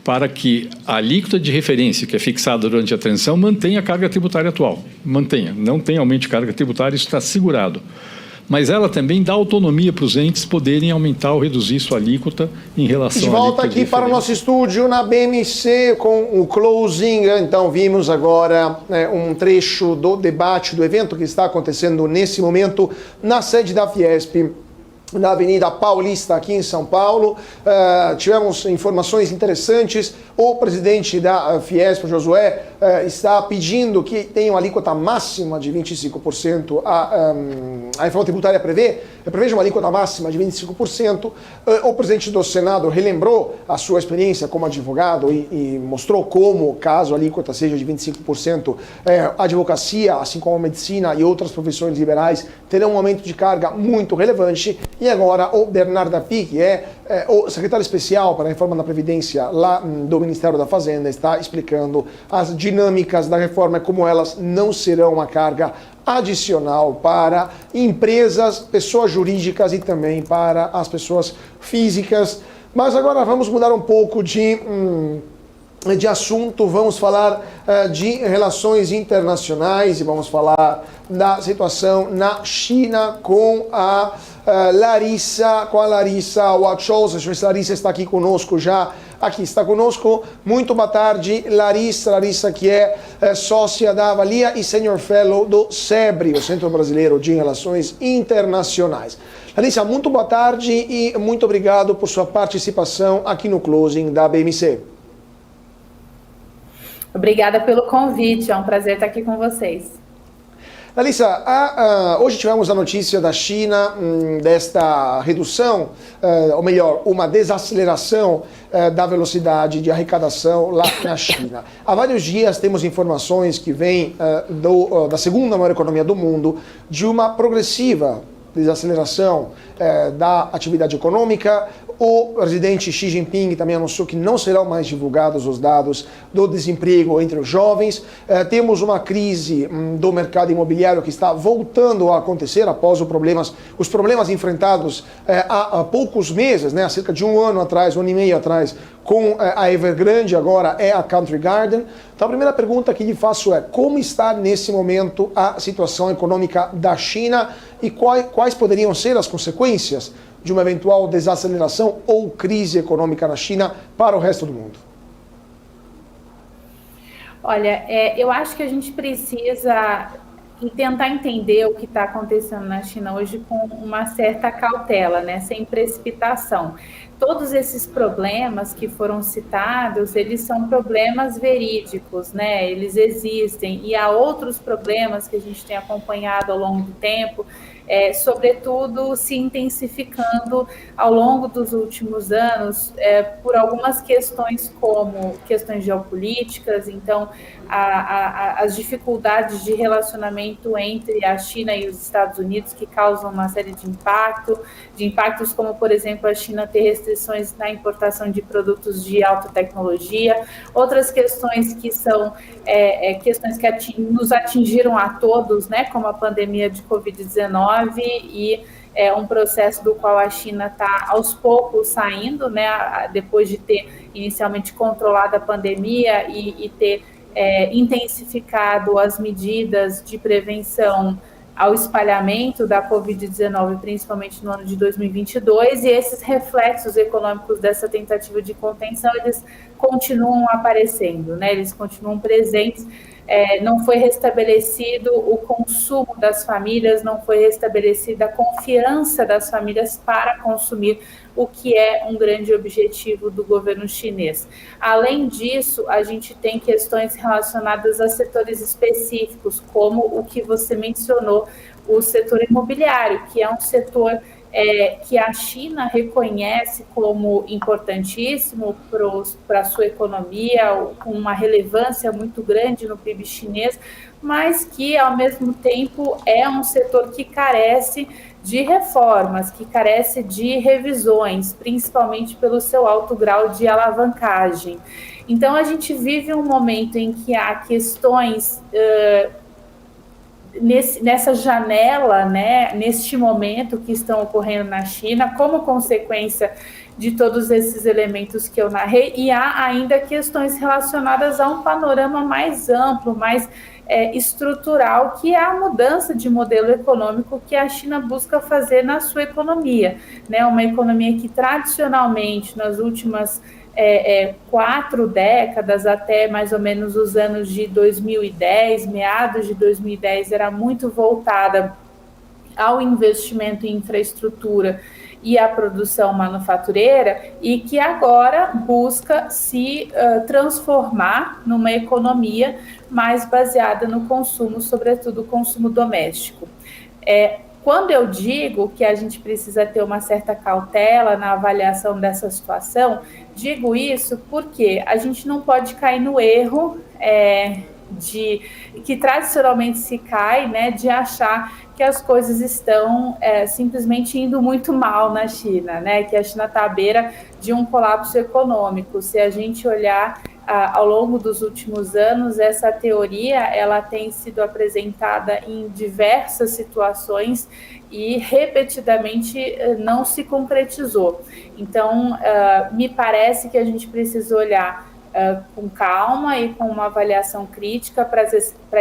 para que a alíquota de referência, que é fixada durante a transição, mantenha a carga tributária atual. Mantenha, não tem aumento de carga tributária, isso está segurado. Mas ela também dá autonomia para os entes poderem aumentar ou reduzir sua alíquota em relação à alíquota. De volta aqui para o nosso estúdio na BMC com o closing. Então vimos agora um trecho do debate do evento que está acontecendo nesse momento na sede da Fiesp, na Avenida Paulista, aqui em São Paulo. Tivemos informações interessantes. O presidente da Fiesp, Josué, está pedindo que tenha uma alíquota máxima de 25%. A reforma tributária prevê uma alíquota máxima de 25%. O presidente do Senado relembrou a sua experiência como advogado e mostrou como, caso a alíquota seja de 25%, a advocacia, assim como a medicina e outras profissões liberais, terão um aumento de carga muito relevante. E agora o Bernardo Api, que é o secretário especial para a reforma da Previdência lá do Ministério da Fazenda, está explicando as dinâmicas da reforma e como elas não serão uma carga adicional para empresas, pessoas jurídicas e também para as pessoas físicas. Mas agora vamos mudar um pouco de assunto, vamos falar de relações internacionais e vamos falar da situação na China com a Larissa Wachowski. Deixa eu ver se a Larissa está aqui conosco já. Aqui está conosco. Muito boa tarde, Larissa. Larissa, que é sócia da Avalia e Senior Fellow do SEBRE, o Centro Brasileiro de Relações Internacionais. Larissa, muito boa tarde e muito obrigado por sua participação aqui no Closing da BMC. Obrigada pelo convite, é um prazer estar aqui com vocês. Larissa, hoje tivemos a notícia da China desta redução, ou melhor, uma desaceleração da velocidade de arrecadação lá na China. Há vários dias temos informações que vêm da segunda maior economia do mundo de uma progressiva desaceleração da atividade econômica. O presidente Xi Jinping também anunciou que não serão mais divulgados os dados do desemprego entre os jovens. Temos uma crise do mercado imobiliário que está voltando a acontecer após os problemas enfrentados há poucos meses, há cerca de um ano e meio atrás, com a Evergrande, agora é a Country Garden. Então a primeira pergunta que lhe faço é: como está nesse momento a situação econômica da China e quais poderiam ser as consequências de uma eventual desaceleração ou crise econômica na China para o resto do mundo? Olha, eu acho que a gente precisa tentar entender o que está acontecendo na China hoje com uma certa cautela, sem precipitação. Todos esses problemas que foram citados, eles são problemas verídicos, eles existem, e há outros problemas que a gente tem acompanhado ao longo do tempo, sobretudo se intensificando ao longo dos últimos anos por algumas questões como questões geopolíticas. Então as dificuldades de relacionamento relacionamento entre a China e os Estados Unidos, que causam uma série de impactos como, por exemplo, a China ter restrições na importação de produtos de alta tecnologia, outras questões que são questões que nos atingiram a todos, né, como a pandemia de Covid-19 e um processo do qual a China está aos poucos saindo, né, depois de ter inicialmente controlado a pandemia e ter intensificado as medidas de prevenção ao espalhamento da Covid-19, principalmente no ano de 2022, e esses reflexos econômicos dessa tentativa de contenção, eles continuam aparecendo, né? Eles continuam presentes. Não foi restabelecido o consumo das famílias, não foi restabelecida a confiança das famílias para consumir, o que é um grande objetivo do governo chinês. Além disso, a gente tem questões relacionadas a setores específicos, como o que você mencionou, o setor imobiliário, que é um setor que a China reconhece como importantíssimo para a sua economia, com uma relevância muito grande no PIB chinês, mas que, ao mesmo tempo, é um setor que carece de reformas, que carece de revisões, principalmente pelo seu alto grau de alavancagem. Então, a gente vive um momento em que há questões nessa janela, né, neste momento que estão ocorrendo na China, como consequência de todos esses elementos que eu narrei, e há ainda questões relacionadas a um panorama mais amplo, mais estrutural, que é a mudança de modelo econômico que a China busca fazer na sua economia, né, uma economia que tradicionalmente, nas últimas 4 décadas, até mais ou menos os anos de 2010, meados de 2010, era muito voltada ao investimento em infraestrutura e à produção manufatureira, e que agora busca se transformar numa economia mais baseada no consumo, sobretudo o consumo doméstico. Quando eu digo que a gente precisa ter uma certa cautela na avaliação dessa situação, digo isso porque a gente não pode cair no erro que tradicionalmente se cai, né, de achar que as coisas estão simplesmente indo muito mal na China, né, que a China está à beira de um colapso econômico. Se a gente olhar ao longo dos últimos anos, essa teoria ela tem sido apresentada em diversas situações e repetidamente não se concretizou. Então, me parece que a gente precisa olhar com calma e com uma avaliação crítica para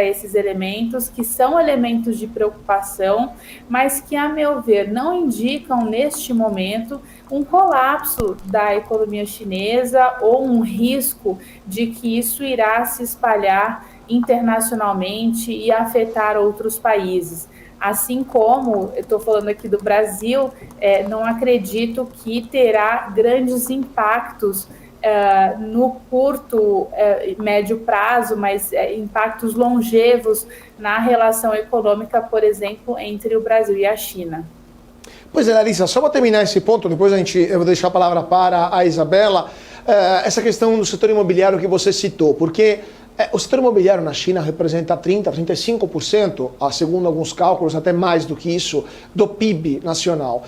esses elementos, que são elementos de preocupação, mas que, a meu ver, não indicam neste momento um colapso da economia chinesa ou um risco de que isso irá se espalhar internacionalmente e afetar outros países. Assim como, eu estou falando aqui do Brasil, não acredito que terá grandes impactos no curto e médio prazo, mas impactos longevos na relação econômica, por exemplo, entre o Brasil e a China. Pois é, Larissa, só para terminar esse ponto, depois eu vou deixar a palavra para a Isabela, essa questão do setor imobiliário que você citou, porque o setor imobiliário na China representa 30%, 35%, segundo alguns cálculos, até mais do que isso, do PIB nacional.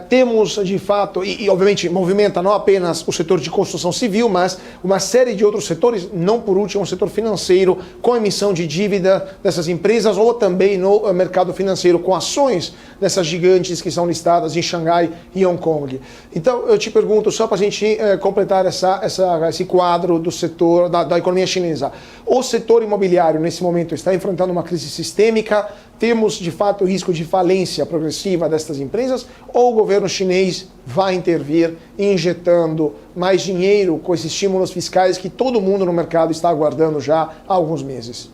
Temos, de fato, e obviamente movimenta não apenas o setor de construção civil, mas uma série de outros setores, não por último o setor financeiro, com emissão de dívida dessas empresas, ou também no mercado financeiro, com ações dessas gigantes que são listadas em Xangai e Hong Kong. Então, eu te pergunto, só para a gente completar esse quadro do setor, da economia chinesa. O setor imobiliário, nesse momento, está enfrentando uma crise sistêmica? Temos, de fato, risco de falência progressiva destas empresas? Ou o governo chinês vai intervir injetando mais dinheiro com esses estímulos fiscais que todo mundo no mercado está aguardando já há alguns meses?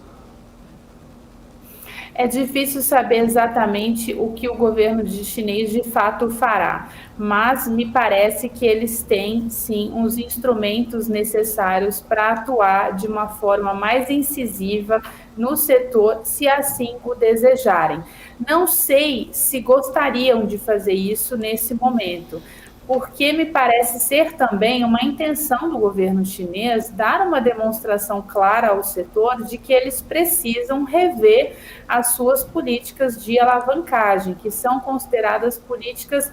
É difícil saber exatamente o que o governo chinês de fato fará, mas me parece que eles têm, sim, os instrumentos necessários para atuar de uma forma mais incisiva no setor, se assim o desejarem. Não sei se gostariam de fazer isso nesse momento, porque me parece ser também uma intenção do governo chinês dar uma demonstração clara ao setor de que eles precisam rever as suas políticas de alavancagem, que são consideradas políticas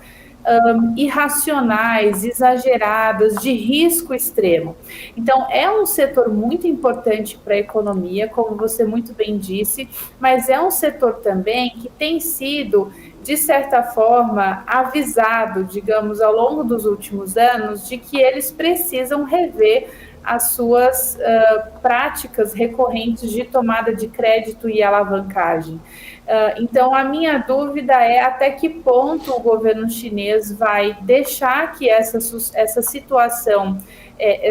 irracionais, exageradas, de risco extremo. Então, é um setor muito importante para a economia, como você muito bem disse, mas é um setor também que tem sido, de certa forma, avisado, digamos, ao longo dos últimos anos, de que eles precisam rever as suas práticas recorrentes de tomada de crédito e alavancagem. Então, a minha dúvida é até que ponto o governo chinês vai deixar que essa situação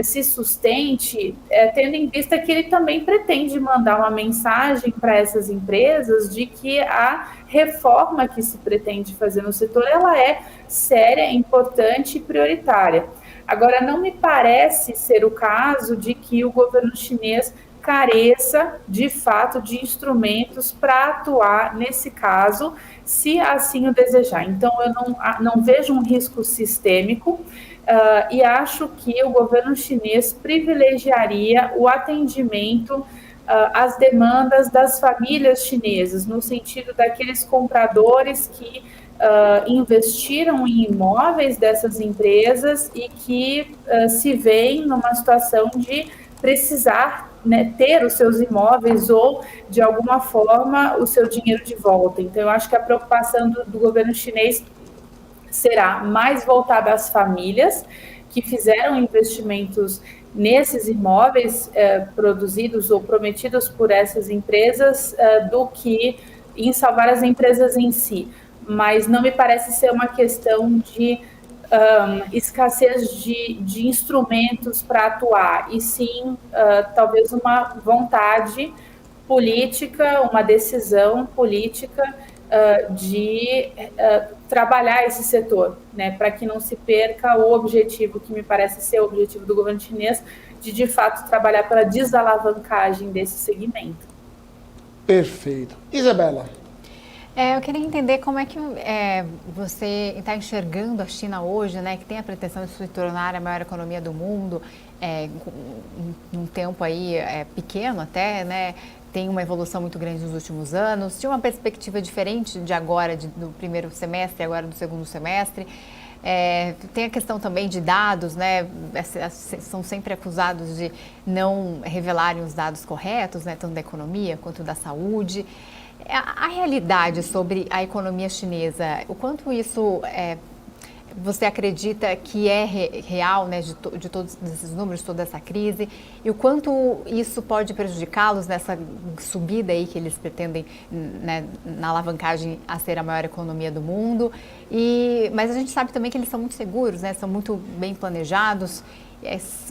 se sustente, tendo em vista que ele também pretende mandar uma mensagem para essas empresas de que a reforma que se pretende fazer no setor, ela é séria, importante e prioritária. Agora, não me parece ser o caso de que o governo chinês careça, de fato, de instrumentos para atuar nesse caso, se assim o desejar. Então, eu não vejo um risco sistêmico e acho que o governo chinês privilegiaria o atendimento às demandas das famílias chinesas, no sentido daqueles compradores que investiram em imóveis dessas empresas e que se veem numa situação de precisar, né, ter os seus imóveis ou, de alguma forma, o seu dinheiro de volta. Então, eu acho que a preocupação do governo chinês será mais voltada às famílias que fizeram investimentos nesses imóveis produzidos ou prometidos por essas empresas do que em salvar as empresas em si. Mas não me parece ser uma questão de escassez de instrumentos para atuar, e sim talvez uma vontade política, uma decisão política de trabalhar esse setor, né, para que não se perca o objetivo, que me parece ser o objetivo do governo chinês, de fato trabalhar pela desalavancagem desse segmento. Perfeito. Isabela. Eu queria entender como é que você está enxergando a China hoje, né, que tem a pretensão de se tornar a maior economia do mundo, num tempo aí pequeno até, né, tem uma evolução muito grande nos últimos anos, tinha uma perspectiva diferente de agora, do primeiro semestre, agora do segundo semestre. Tem a questão também de dados, né, são sempre acusados de não revelarem os dados corretos, né, tanto da economia quanto da saúde. A realidade sobre a economia chinesa, o quanto isso você acredita que é real, né, de todos esses números, toda essa crise, e o quanto isso pode prejudicá-los nessa subida aí que eles pretendem, né, na alavancagem a ser a maior economia do mundo? Mas a gente sabe também que eles são muito seguros, né, são muito bem planejados.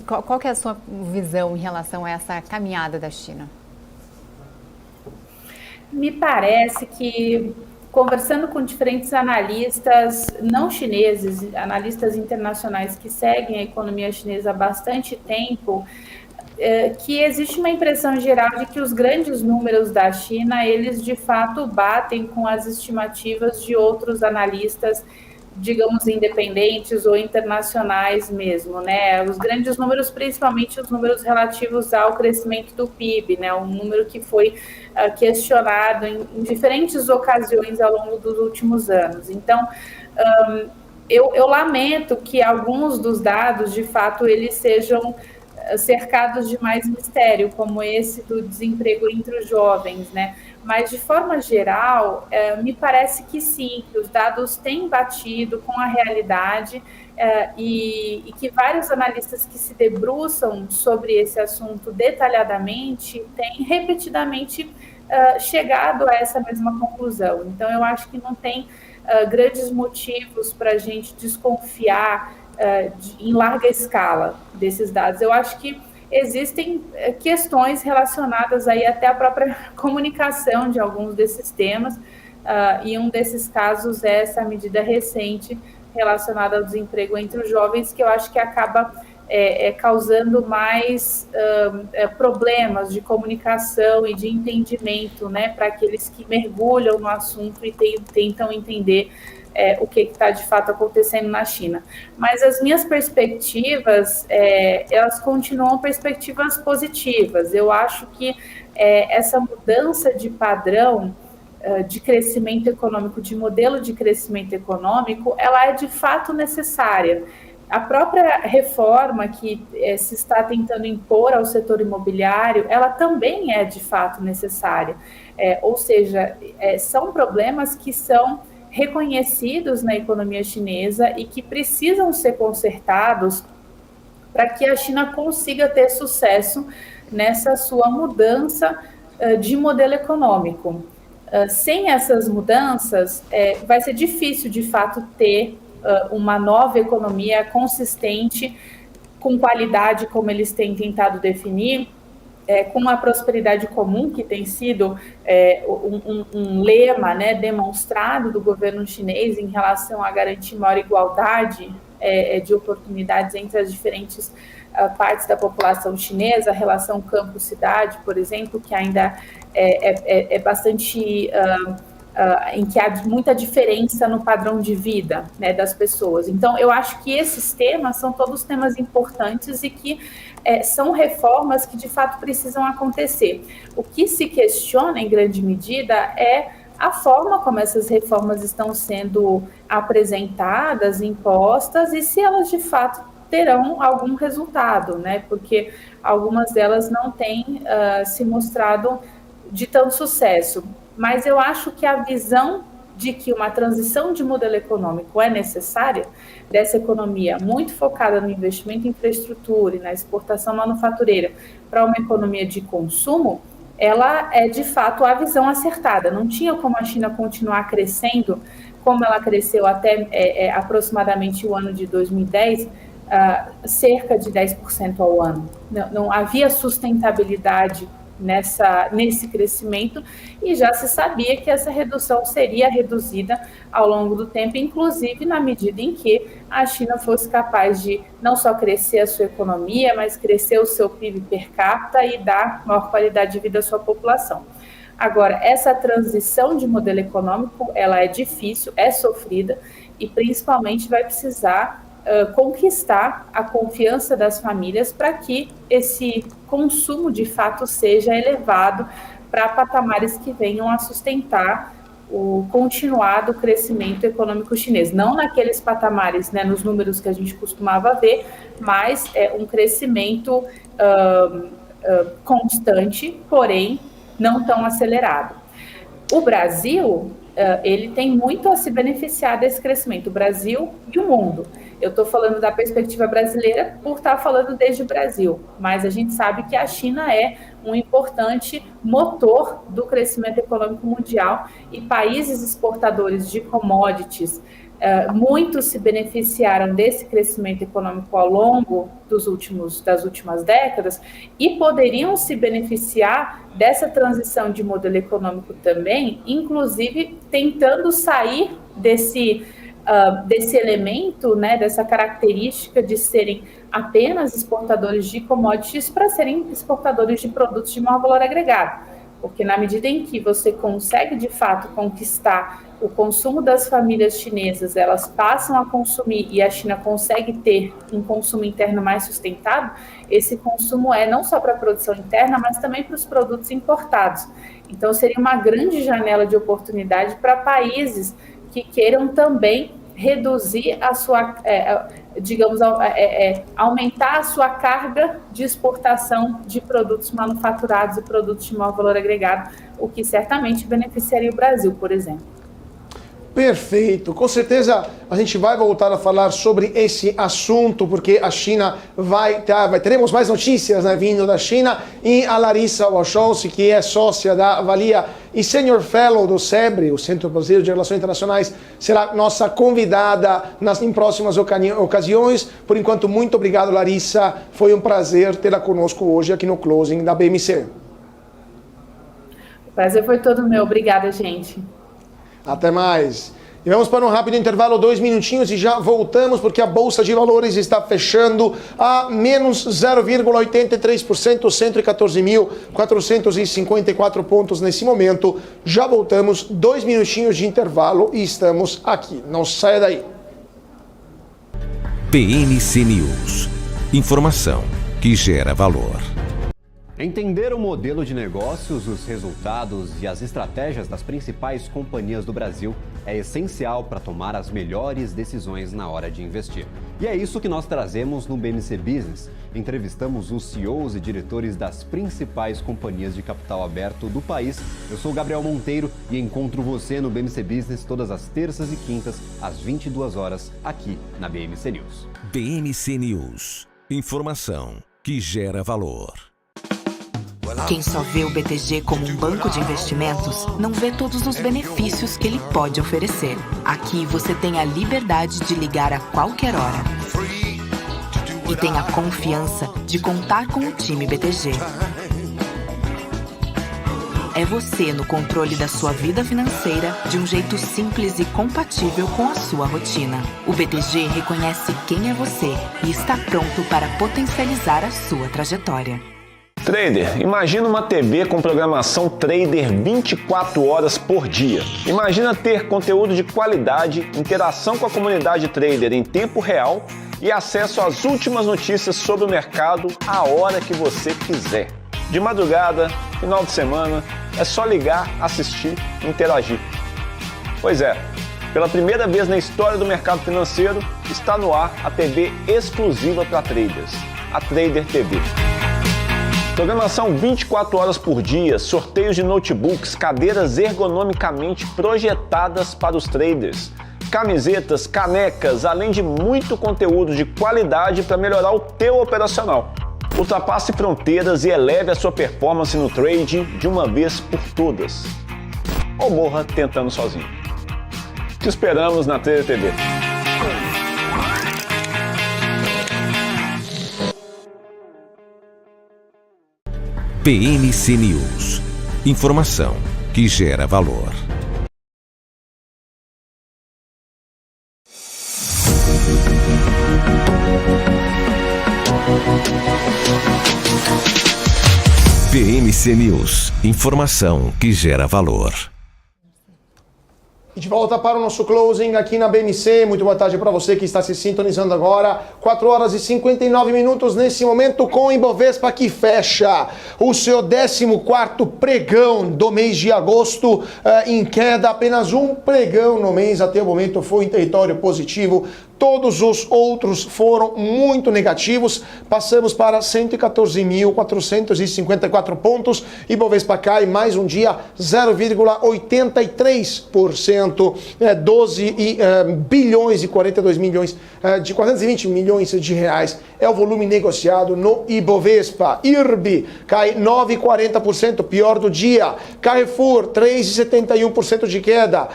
Qual que é a sua visão em relação a essa caminhada da China? Me parece que, conversando com diferentes analistas não chineses, analistas internacionais que seguem a economia chinesa há bastante tempo, que existe uma impressão geral de que os grandes números da China, eles de fato batem com as estimativas de outros analistas, digamos, independentes ou internacionais mesmo, né? Os grandes números, principalmente os números relativos ao crescimento do PIB, né? Um número que foi questionado em diferentes ocasiões ao longo dos últimos anos. Então, eu lamento que alguns dos dados, de fato, eles sejam cercados de mais mistério, como esse do desemprego entre os jovens, né? Mas, de forma geral, me parece que sim, que os dados têm batido com a realidade e que vários analistas que se debruçam sobre esse assunto detalhadamente têm repetidamente chegado a essa mesma conclusão. Então, eu acho que não tem grandes motivos para a gente desconfiar em larga escala desses dados. Eu acho que existem questões relacionadas aí até à própria comunicação de alguns desses temas, e um desses casos é essa medida recente relacionada ao desemprego entre os jovens, que eu acho que acaba causando mais problemas de comunicação e de entendimento, né, para aqueles que mergulham no assunto e tentam entender o que está de fato acontecendo na China. Mas as minhas perspectivas, elas continuam perspectivas positivas. Eu acho que essa mudança de padrão de crescimento econômico, de modelo de crescimento econômico, ela é de fato necessária. A própria reforma que se está tentando impor ao setor imobiliário, ela também é de fato necessária. Ou seja, são problemas que são reconhecidos na economia chinesa e que precisam ser consertados para que a China consiga ter sucesso nessa sua mudança de modelo econômico. Sem essas mudanças, vai ser difícil, de fato, ter uma nova economia consistente, com qualidade, como eles têm tentado definir, com uma prosperidade comum, que tem sido um lema, né, demonstrado do governo chinês em relação a garantir maior igualdade de oportunidades entre as diferentes partes da população chinesa, a relação campo-cidade, por exemplo, que ainda é bastante... em que há muita diferença no padrão de vida, né, das pessoas. Então, eu acho que esses temas são todos temas importantes e que são reformas que, de fato, precisam acontecer. O que se questiona, em grande medida, é a forma como essas reformas estão sendo apresentadas, impostas, e se elas, de fato, terão algum resultado, né? Porque algumas delas não têm se mostrado de tanto sucesso. Mas eu acho que a visão de que uma transição de modelo econômico é necessária, dessa economia muito focada no investimento em infraestrutura e na exportação manufatureira para uma economia de consumo, ela é de fato a visão acertada. Não tinha como a China continuar crescendo como ela cresceu até aproximadamente o ano de 2010, cerca de 10% ao ano. Não havia sustentabilidade nesse crescimento, e já se sabia que essa redução seria reduzida ao longo do tempo, inclusive na medida em que a China fosse capaz de não só crescer a sua economia, mas crescer o seu PIB per capita e dar maior qualidade de vida à sua população. Agora, essa transição de modelo econômico, ela é difícil, é sofrida, e principalmente vai precisar conquistar a confiança das famílias para que esse consumo de fato seja elevado para patamares que venham a sustentar o continuado crescimento econômico chinês. Não naqueles patamares, né, nos números que a gente costumava ver, mas um crescimento constante, porém não tão acelerado. O Brasil, ele tem muito a se beneficiar desse crescimento, o Brasil e o mundo. Eu estou falando da perspectiva brasileira por estar falando desde o Brasil, mas a gente sabe que a China é um importante motor do crescimento econômico mundial, e países exportadores de commodities, muitos se beneficiaram desse crescimento econômico ao longo das últimas décadas, e poderiam se beneficiar dessa transição de modelo econômico também, inclusive tentando sair desse elemento, né, dessa característica de serem apenas exportadores de commodities para serem exportadores de produtos de maior valor agregado. Porque na medida em que você consegue, de fato, conquistar o consumo das famílias chinesas, elas passam a consumir e a China consegue ter um consumo interno mais sustentado, esse consumo é não só para a produção interna, mas também para os produtos importados. Então, seria uma grande janela de oportunidade para países que queiram também reduzir a sua, aumentar a sua carga de exportação de produtos manufaturados e produtos de maior valor agregado, o que certamente beneficiaria o Brasil, por exemplo. Perfeito, com certeza a gente vai voltar a falar sobre esse assunto, porque a China teremos mais notícias, né, vindo da China, e a Larissa Wachowski, que é sócia da Valia e Senior Fellow do SEBRE, o Centro Brasileiro de Relações Internacionais, será nossa convidada em próximas ocasiões. Por enquanto, muito obrigado, Larissa, foi um prazer tê-la conosco hoje aqui no Closing da BMC. O prazer foi todo meu, obrigada, gente. Até mais. E vamos para um rápido intervalo, 2 minutinhos e já voltamos, porque a Bolsa de Valores está fechando a menos 0,83%, 114.454 pontos nesse momento. Já voltamos, 2 minutinhos de intervalo e estamos aqui. Não saia daí. BMC News. Informação que gera valor. Entender o modelo de negócios, os resultados e as estratégias das principais companhias do Brasil é essencial para tomar as melhores decisões na hora de investir. E é isso que nós trazemos no BMC Business. Entrevistamos os CEOs e diretores das principais companhias de capital aberto do país. Eu sou o Gabriel Monteiro e encontro você no BMC Business todas as terças e quintas, às 22 horas, aqui na BMC News. BMC News. Informação que gera valor. Quem só vê o BTG como um banco de investimentos, não vê todos os benefícios que ele pode oferecer. Aqui você tem a liberdade de ligar a qualquer hora. E tem a confiança de contar com o time BTG. É você no controle da sua vida financeira de um jeito simples e compatível com a sua rotina. O BTG reconhece quem é você e está pronto para potencializar a sua trajetória. Trader, imagina uma TV com programação Trader 24 horas por dia. Imagina ter conteúdo de qualidade, interação com a comunidade Trader em tempo real e acesso às últimas notícias sobre o mercado a hora que você quiser. De madrugada, final de semana, é só ligar, assistir e interagir. Pois é, pela primeira vez na história do mercado financeiro, está no ar a TV exclusiva para traders, a Trader TV. Programação 24 horas por dia, sorteios de notebooks, cadeiras ergonomicamente projetadas para os traders, camisetas, canecas, além de muito conteúdo de qualidade para melhorar o teu operacional. Ultrapasse fronteiras e eleve a sua performance no trade de uma vez por todas. Ou morra tentando sozinho. Te esperamos na Trader TV. BMC News. Informação que gera valor. BMC News. Informação que gera valor. E de volta para o nosso closing aqui na BMC. Muito boa tarde para você que está se sintonizando agora. 4 horas e 59 minutos nesse momento com o Ibovespa que fecha o seu 14º pregão do mês de agosto em queda. Apenas um pregão no mês até o momento foi em território positivo. Todos os outros foram muito negativos. Passamos para 114.454 pontos. Ibovespa cai mais um dia 0,83%. 12 bilhões e 42 milhões de 420 milhões de reais é o volume negociado no Ibovespa. IRB cai 9,40%, pior do dia. Carrefour 3,71% de queda.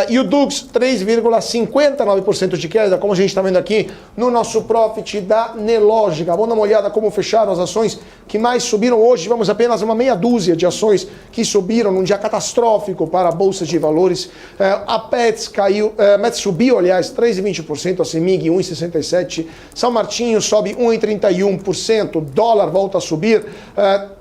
E o Dux 3,59% de queda, como a gente está vendo aqui no nosso profit da Nelogica. Vamos dar uma olhada como fecharam as ações que mais subiram hoje. Vamos apenas uma meia dúzia de ações que subiram num dia catastrófico para a Bolsa de Valores. A Pets caiu, Mets subiu, aliás, 3,20%, a Semig 1,67%. São Martinho sobe 1,31%. Dólar volta a subir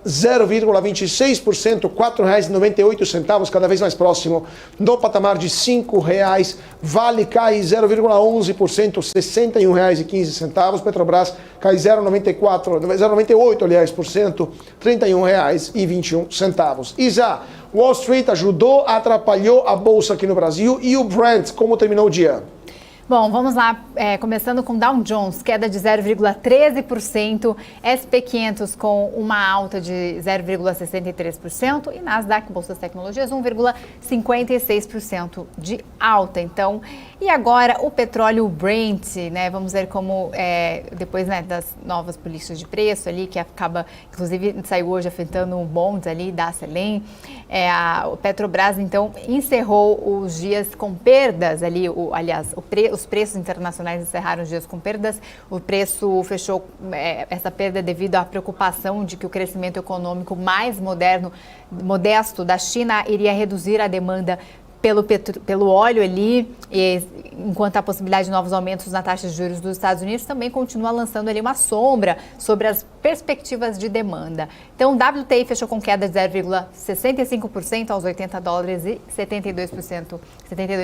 0,26%, R$ 4,98, cada vez mais próximo do patamar de R$ 5,00. Vale cai 0,11%, R$ 61,15. Petrobras cai 0,98%, aliás, R$ 31,21. ISA, Wall Street ajudou, atrapalhou a Bolsa aqui no Brasil. E o Brent, como terminou o dia? Bom, vamos lá, começando com Dow Jones, queda de 0,13%, SP500 com uma alta de 0,63% e Nasdaq, Bolsa das Tecnologias, 1,56% de alta. Então, e agora o petróleo Brent, né? Vamos ver como, depois, né, das novas políticas de preço ali, que acaba, inclusive, saiu hoje afetando bonds ali da Selem. O Petrobras, então, encerrou os dias com perdas ali, os preços internacionais encerraram os dias com perdas. O preço fechou essa perda devido à preocupação de que o crescimento econômico mais modesto da China iria reduzir a demanda pelo óleo ali, enquanto a possibilidade de novos aumentos na taxa de juros dos Estados Unidos também continua lançando ali uma sombra sobre as perspectivas de demanda. Então, o WTI fechou com queda de 0,65% aos $80 e 72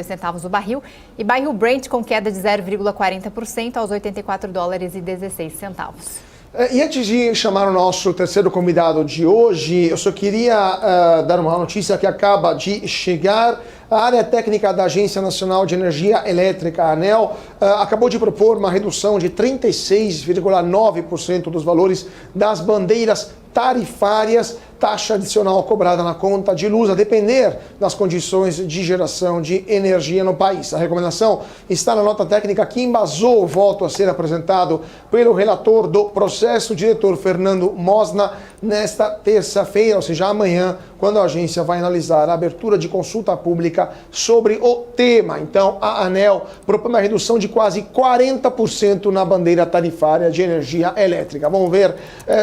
centavos o barril, e barril Brent com queda de 0,40% aos $84 e 16 centavos. E antes de chamar o nosso terceiro convidado de hoje, eu só queria dar uma notícia que acaba de chegar. A área técnica da Agência Nacional de Energia Elétrica, a ANEEL, acabou de propor uma redução de 36,9% dos valores das bandeiras tarifárias, taxa adicional cobrada na conta de luz, a depender das condições de geração de energia no país. A recomendação está na nota técnica que embasou o voto a ser apresentado pelo relator do processo, o diretor Fernando Mosna, nesta terça-feira, ou seja, amanhã, quando a agência vai analisar a abertura de consulta pública sobre o tema. Então, a ANEEL propõe uma redução de quase 40% na bandeira tarifária de energia elétrica. Vamos ver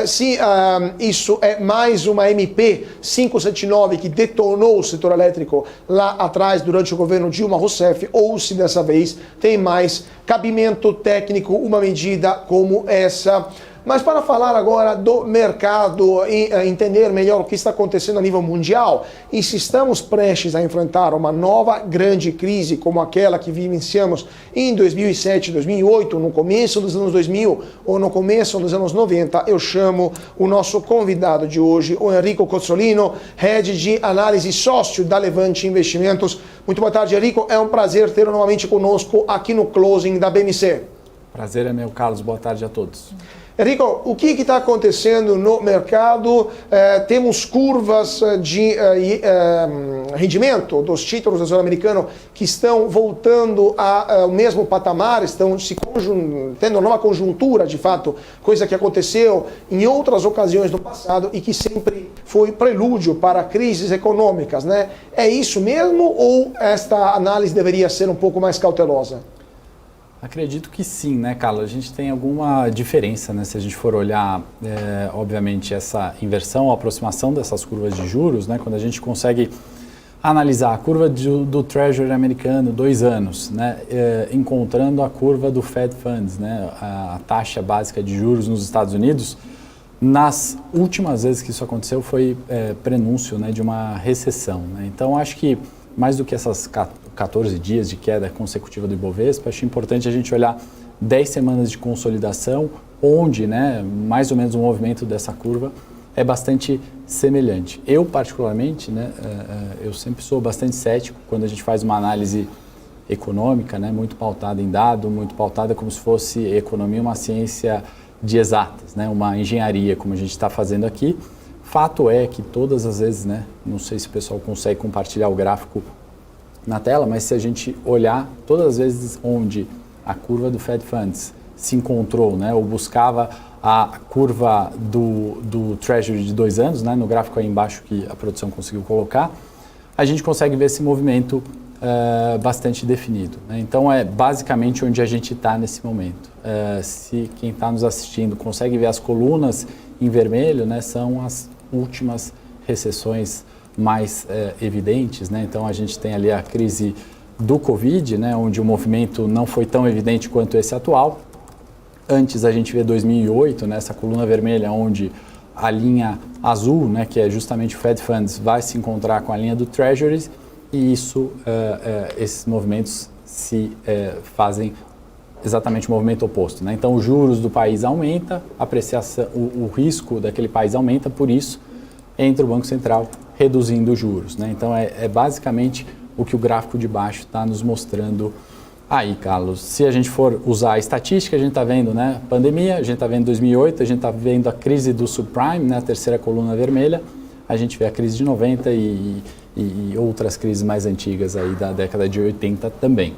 se isso é mais uma MP 579 que detonou o setor elétrico lá atrás durante o governo Dilma Rousseff, ou se dessa vez tem mais cabimento técnico uma medida como essa. Mas para falar agora do mercado e entender melhor o que está acontecendo a nível mundial, e se estamos prestes a enfrentar uma nova grande crise como aquela que vivenciamos em 2007, 2008, no começo dos anos 2000 ou no começo dos anos 90, eu chamo o nosso convidado de hoje, o Enrico Cozzolino, Head de Análise Sócio da Levante Investimentos. Muito boa tarde, Enrico. É um prazer tê-lo novamente conosco aqui no Closing da BMC. Prazer é meu, Carlos. Boa tarde a todos. Enrico, o que está acontecendo no mercado? Temos curvas de rendimento dos títulos do Tesouro Americano que estão voltando ao mesmo patamar, estão tendo uma nova conjuntura, de fato, coisa que aconteceu em outras ocasiões do passado e que sempre foi prelúdio para crises econômicas, né? É isso mesmo ou esta análise deveria ser um pouco mais cautelosa? Acredito que sim, né, Carlos? A gente tem alguma diferença, né? Se a gente for olhar, obviamente, essa inversão ou aproximação dessas curvas de juros, né? Quando a gente consegue analisar a curva do Treasury americano, 2 anos, né? Encontrando a curva do Fed Funds, né? A taxa básica de juros nos Estados Unidos, nas últimas vezes que isso aconteceu foi prenúncio, né, de uma recessão, né? Então, acho que mais do que essas 14 dias de queda consecutiva do Ibovespa, acho importante a gente olhar 10 semanas de consolidação, onde, né, mais ou menos o movimento dessa curva é bastante semelhante. Eu, particularmente, né, eu sempre sou bastante cético quando a gente faz uma análise econômica, né, muito pautada em dado, muito pautada como se fosse economia uma ciência de exatas, né, uma engenharia, como a gente está fazendo aqui. Fato é que todas as vezes, né, não sei se o pessoal consegue compartilhar o gráfico na tela, mas se a gente olhar todas as vezes onde a curva do Fed Funds se encontrou, né, ou buscava a curva do Treasury de 2 anos, né, no gráfico aí embaixo que a produção conseguiu colocar, a gente consegue ver esse movimento bastante definido, né? Então é basicamente onde a gente está nesse momento. Se quem está nos assistindo consegue ver as colunas em vermelho, né, são as últimas recessões mais evidentes, né? Então a gente tem ali a crise do Covid, né, onde o movimento não foi tão evidente quanto esse atual. Antes a gente vê 2008, né, essa coluna vermelha, onde a linha azul, né, que é justamente o Fed Funds, vai se encontrar com a linha do Treasury, e isso, esses movimentos se fazem exatamente o movimento oposto, né? Então os juros do país aumenta, a apreciação, o risco daquele país aumenta, por isso entra o Banco Central reduzindo os juros, né? Então é basicamente o que o gráfico de baixo está nos mostrando aí, Carlos. Se a gente for usar a estatística, a gente está vendo, né, pandemia, a gente está vendo 2008, a gente está vendo a crise do subprime, né, a terceira coluna vermelha, a gente vê a crise de 90 e outras crises mais antigas aí da década de 80 também.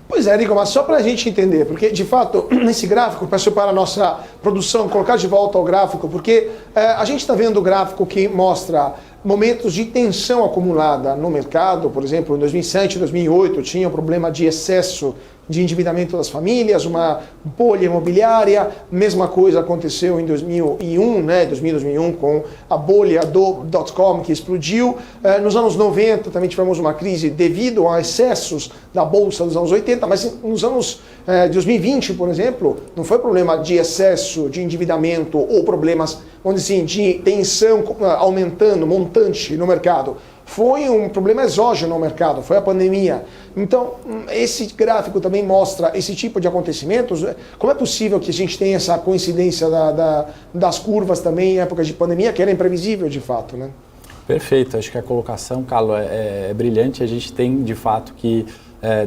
Pois é, Enrico, mas só para a gente entender, porque de fato, nesse gráfico, peço para a nossa produção colocar de volta o gráfico, porque a gente está vendo o gráfico que mostra momentos de tensão acumulada no mercado, por exemplo, em 2007, 2008, tinha um problema de excesso de endividamento das famílias, uma bolha imobiliária, mesma coisa aconteceu em 2001, né, 2001 com a bolha do .com que explodiu. Nos anos 90 também tivemos uma crise devido a excessos da bolsa dos anos 80, mas nos anos 2020, por exemplo, não foi problema de excesso de endividamento ou problemas, vamos dizer assim, de tensão aumentando, montante no mercado. Foi um problema exógeno no mercado, foi a pandemia. Então, esse gráfico também mostra esse tipo de acontecimentos. Como é possível que a gente tenha essa coincidência das curvas também em época de pandemia, que era imprevisível de fato, né? Perfeito, acho que a colocação, Carlos, é brilhante. A gente tem, de fato, que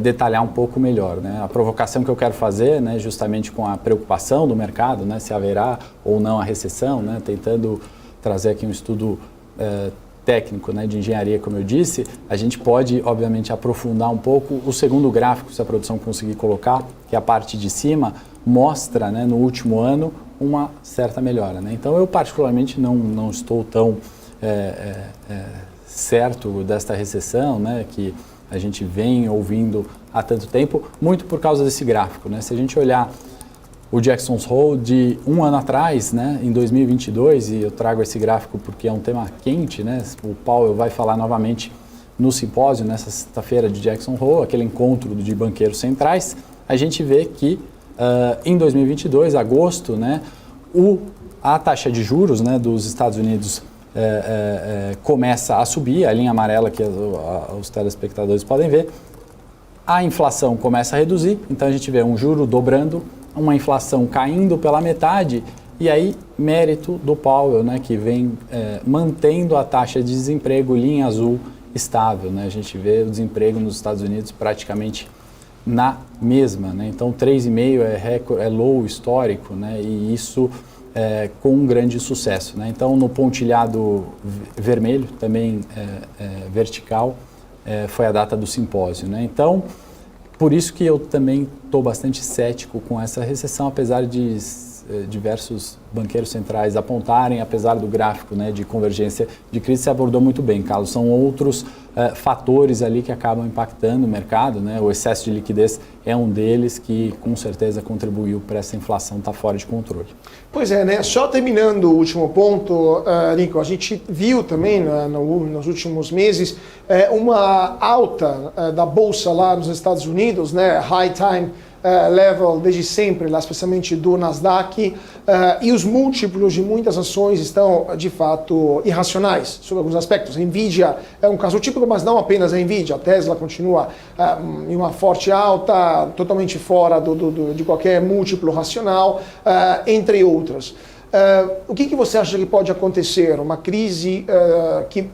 detalhar um pouco melhor, né? A provocação que eu quero fazer, né, justamente com a preocupação do mercado, né, se haverá ou não a recessão, né, tentando trazer aqui um estudo técnico, né, de engenharia, como eu disse, a gente pode, obviamente, aprofundar um pouco. O segundo gráfico, se a produção conseguir colocar, que é a parte de cima, mostra, né, no último ano uma certa melhora, né? Então, eu particularmente não estou tão certo desta recessão, né, que a gente vem ouvindo há tanto tempo, muito por causa desse gráfico, né? Se a gente olhar o Jackson Hole de um ano atrás, né, em 2022, e eu trago esse gráfico porque é um tema quente, né? O Powell vai falar novamente no simpósio, nessa sexta-feira de Jackson Hole, aquele encontro de banqueiros centrais. A gente vê que em 2022, agosto, né, a taxa de juros, né, dos Estados Unidos começa a subir, a linha amarela que os telespectadores podem ver. A inflação começa a reduzir, então a gente vê um juro dobrando, uma inflação caindo pela metade, e aí mérito do Powell, né, que vem mantendo a taxa de desemprego linha azul estável, né? A gente vê o desemprego nos Estados Unidos praticamente na mesma, né? Então 3,5 é low histórico, né? E isso com um grande sucesso, né? Então no pontilhado vermelho, também vertical, foi a data do simpósio, né? Então, por isso que eu também estou bastante cético com essa recessão, apesar de diversos banqueiros centrais apontarem, apesar do gráfico, né, de convergência de crise, se abordou muito bem, Carlos. São outros fatores ali que acabam impactando o mercado, né? O excesso de liquidez é um deles que com certeza contribuiu para essa inflação estar fora de controle. Pois é, né? Só terminando o último ponto, Nico, a gente viu também nos últimos meses uma alta da bolsa lá nos Estados Unidos, né? High time level desde sempre, lá, especialmente do Nasdaq, e os múltiplos de muitas ações estão de fato irracionais sobre alguns aspectos. A Nvidia é um caso típico, mas não apenas a Nvidia. A Tesla continua em uma forte alta, totalmente fora de qualquer múltiplo racional, entre outras. O que você acha que pode acontecer? Uma crise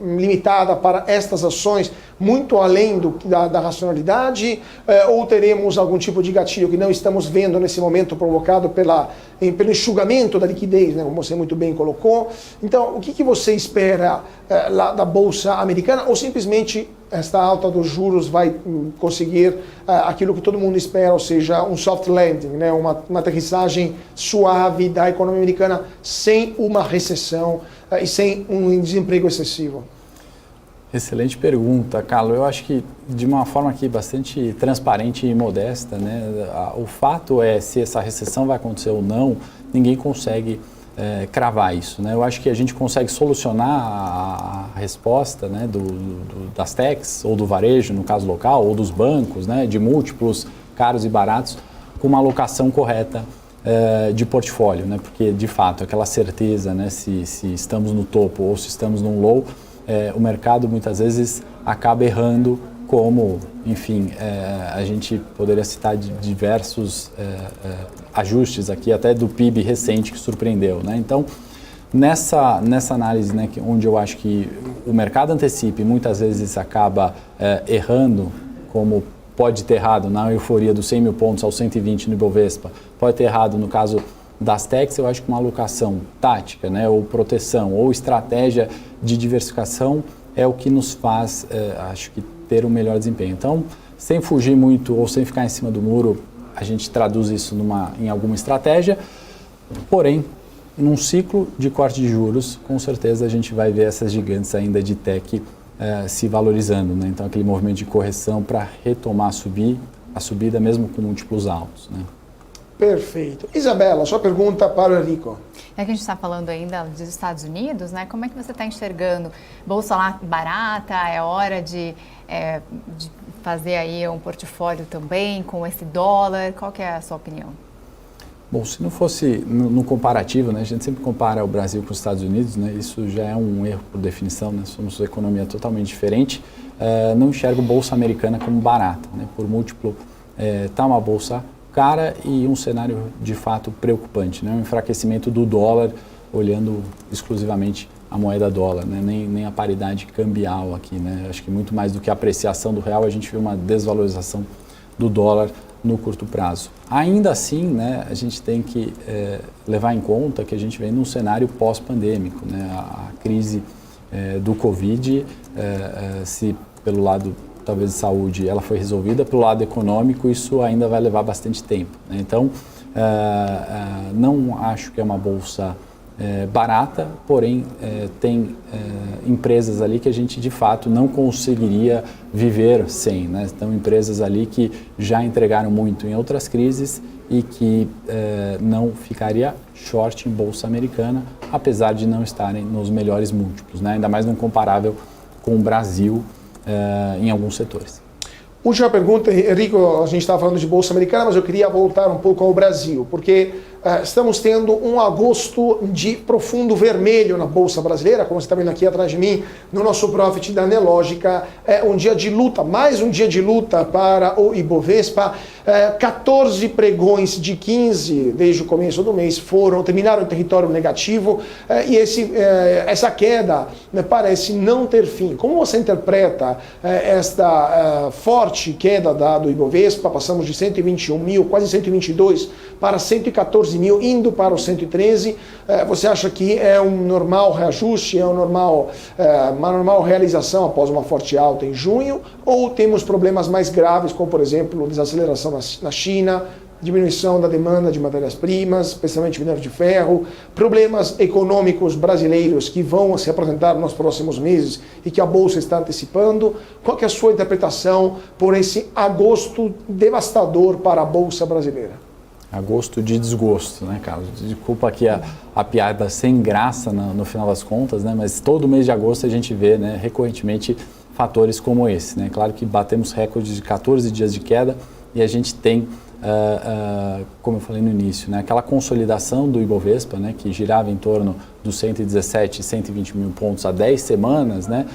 limitada para estas ações, muito além da racionalidade, ou teremos algum tipo de gatilho que não estamos vendo nesse momento provocado pelo enxugamento da liquidez, né, como você muito bem colocou? Então, o que você espera lá da Bolsa Americana, ou simplesmente esta alta dos juros vai conseguir aquilo que todo mundo espera, ou seja, um soft landing, né, uma aterrissagem suave da economia americana sem uma recessão e sem um desemprego excessivo? Excelente pergunta, Carlos. Eu acho que de uma forma aqui bastante transparente e modesta, né, o fato é se essa recessão vai acontecer ou não, ninguém consegue cravar isso, né? Eu acho que a gente consegue solucionar a resposta, né, das techs ou do varejo, no caso local, ou dos bancos, né, de múltiplos caros e baratos, com uma alocação correta de portfólio, né? Porque de fato aquela certeza, né, se estamos no topo ou se estamos num low, o mercado muitas vezes acaba errando, como, enfim, a gente poderia citar diversos ajustes aqui, até do PIB recente que surpreendeu, né? Então, nessa análise, né, onde eu acho que o mercado antecipa e muitas vezes acaba errando, como pode ter errado na euforia dos 100 mil pontos aos 120 no Ibovespa, pode ter errado no caso das techs, eu acho que uma alocação tática, né, ou proteção, ou estratégia de diversificação é o que nos faz, acho que, ter um melhor desempenho. Então, sem fugir muito ou sem ficar em cima do muro, a gente traduz isso em alguma estratégia, porém, num ciclo de corte de juros, com certeza a gente vai ver essas gigantes ainda de tech se valorizando, né? Então aquele movimento de correção para retomar a subida mesmo com múltiplos altos, né? Perfeito. Isabela, sua pergunta para o Enrico. É que a gente está falando ainda dos Estados Unidos, né? Como é que você está enxergando? Bolsa lá barata, é hora de fazer aí um portfólio também com esse dólar? Qual que é a sua opinião? Bom, se não fosse no comparativo, né, a gente sempre compara o Brasil com os Estados Unidos, né, isso já é um erro por definição, né, somos uma economia totalmente diferente, não enxergo bolsa americana como barata, né, por múltiplo, tá uma bolsa cara e um cenário de fato preocupante, né, um enfraquecimento do dólar, olhando exclusivamente a moeda dólar, né, nem a paridade cambial aqui, né, acho que muito mais do que a apreciação do real, a gente viu uma desvalorização do dólar no curto prazo. Ainda assim, né, a gente tem que levar em conta que a gente vem num cenário pós-pandêmico, né, a crise do Covid, se pelo lado talvez de saúde ela foi resolvida, pelo lado econômico isso ainda vai levar bastante tempo, né? Então, não acho que é uma bolsa barata, porém tem empresas ali que a gente de fato não conseguiria viver sem, né? Então empresas ali que já entregaram muito em outras crises e que não ficaria short em bolsa americana, apesar de não estarem nos melhores múltiplos, né? Ainda mais num comparável com o Brasil em alguns setores. Última pergunta, Enrico, a gente estava falando de bolsa americana, mas eu queria voltar um pouco ao Brasil, porque estamos tendo um agosto de profundo vermelho na bolsa brasileira, como você está vendo aqui atrás de mim, no nosso profit da Nelogica, um dia de luta, mais um dia de luta para o Ibovespa, 14 pregões de 15 desde o começo do mês terminaram em território negativo, e essa queda parece não ter fim. Como você interpreta esta forte queda do Ibovespa? Passamos de 121 mil, quase 122, para 114 mil, indo para os 113. Você acha que é um normal reajuste, é uma normal realização após uma forte alta em junho? Ou temos problemas mais graves, como por exemplo, desaceleração na China, diminuição da demanda de matérias-primas, especialmente minério de ferro, problemas econômicos brasileiros que vão se apresentar nos próximos meses e que a Bolsa está antecipando? Qual que é a sua interpretação por esse agosto devastador para a Bolsa brasileira? Agosto de desgosto, né, Carlos? Desculpa aqui a piada sem graça no final das contas, né? Mas todo mês de agosto a gente vê, né, recorrentemente fatores como esse, né? Claro que batemos recordes de 14 dias de queda e a gente tem, como eu falei no início, né, aquela consolidação do Ibovespa, né, que girava em torno dos 117, 120 mil pontos há 10 semanas, né?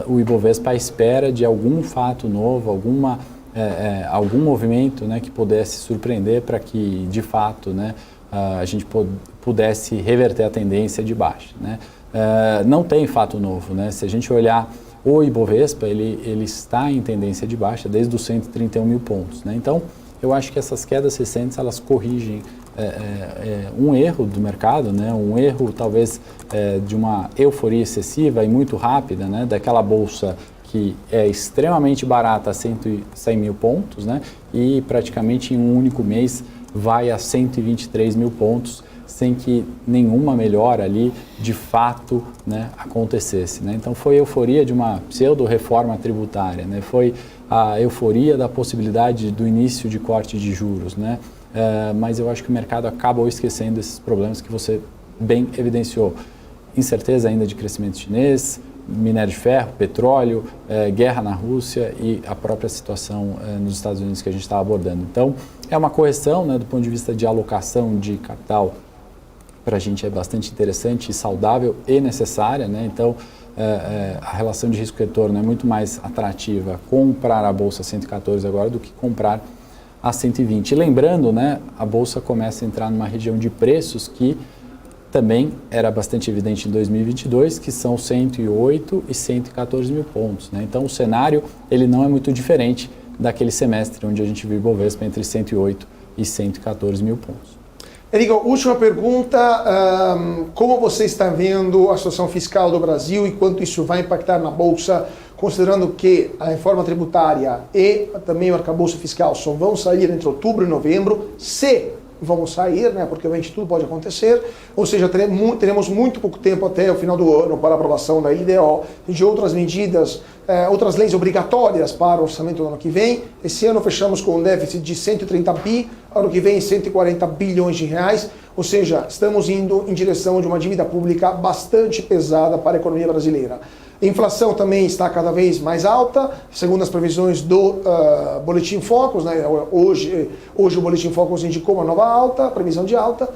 O Ibovespa à espera de algum fato novo, algum movimento, né, que pudesse surpreender para que, de fato, né, a gente pudesse reverter a tendência de baixa, né? Não tem fato novo, né? Se a gente olhar o Ibovespa, ele está em tendência de baixa desde os 131 mil pontos, né? Então, eu acho que essas quedas recentes, elas corrigem um erro do mercado, né? Um erro, talvez, de uma euforia excessiva e muito rápida, né? Daquela bolsa que é extremamente barata a 100 mil pontos, né? E praticamente em um único mês vai a 123 mil pontos, sem que nenhuma melhora ali de fato, né, acontecesse, né? Então foi a euforia de uma pseudo-reforma tributária, né? Foi a euforia da possibilidade do início de corte de juros, né? Mas eu acho que o mercado acabou esquecendo esses problemas que você bem evidenciou. Incerteza ainda de crescimento chinês, minério de ferro, petróleo, guerra na Rússia e a própria situação nos Estados Unidos que a gente está abordando. Então, é uma correção, né, do ponto de vista de alocação de capital, para a gente é bastante interessante, saudável e necessária, né? Então, a relação de risco-retorno é muito mais atrativa comprar a Bolsa 114 agora do que comprar a 120. E lembrando, né, a Bolsa começa a entrar numa região de preços que também era bastante evidente em 2022, que são 108 e 114 mil pontos, né? Então, o cenário ele não é muito diferente daquele semestre onde a gente viu o Ibovespa entre 108 e 114 mil pontos. Enrico, última pergunta, como você está vendo a situação fiscal do Brasil e quanto isso vai impactar na Bolsa, considerando que a reforma tributária e também o arcabouço fiscal só vão sair entre outubro e novembro, se vamos sair, né, porque obviamente tudo pode acontecer, ou seja, teremos muito pouco tempo até o final do ano para a aprovação da LDO e de outras medidas, outras leis obrigatórias para o orçamento do ano que vem. Esse ano fechamos com um déficit de 130 bi, ano que vem 140 bilhões de reais, ou seja, estamos indo em direção de uma dívida pública bastante pesada para a economia brasileira. A inflação também está cada vez mais alta, segundo as previsões do Boletim Focus, né? Hoje o Boletim Focus indicou uma nova alta, previsão de alta.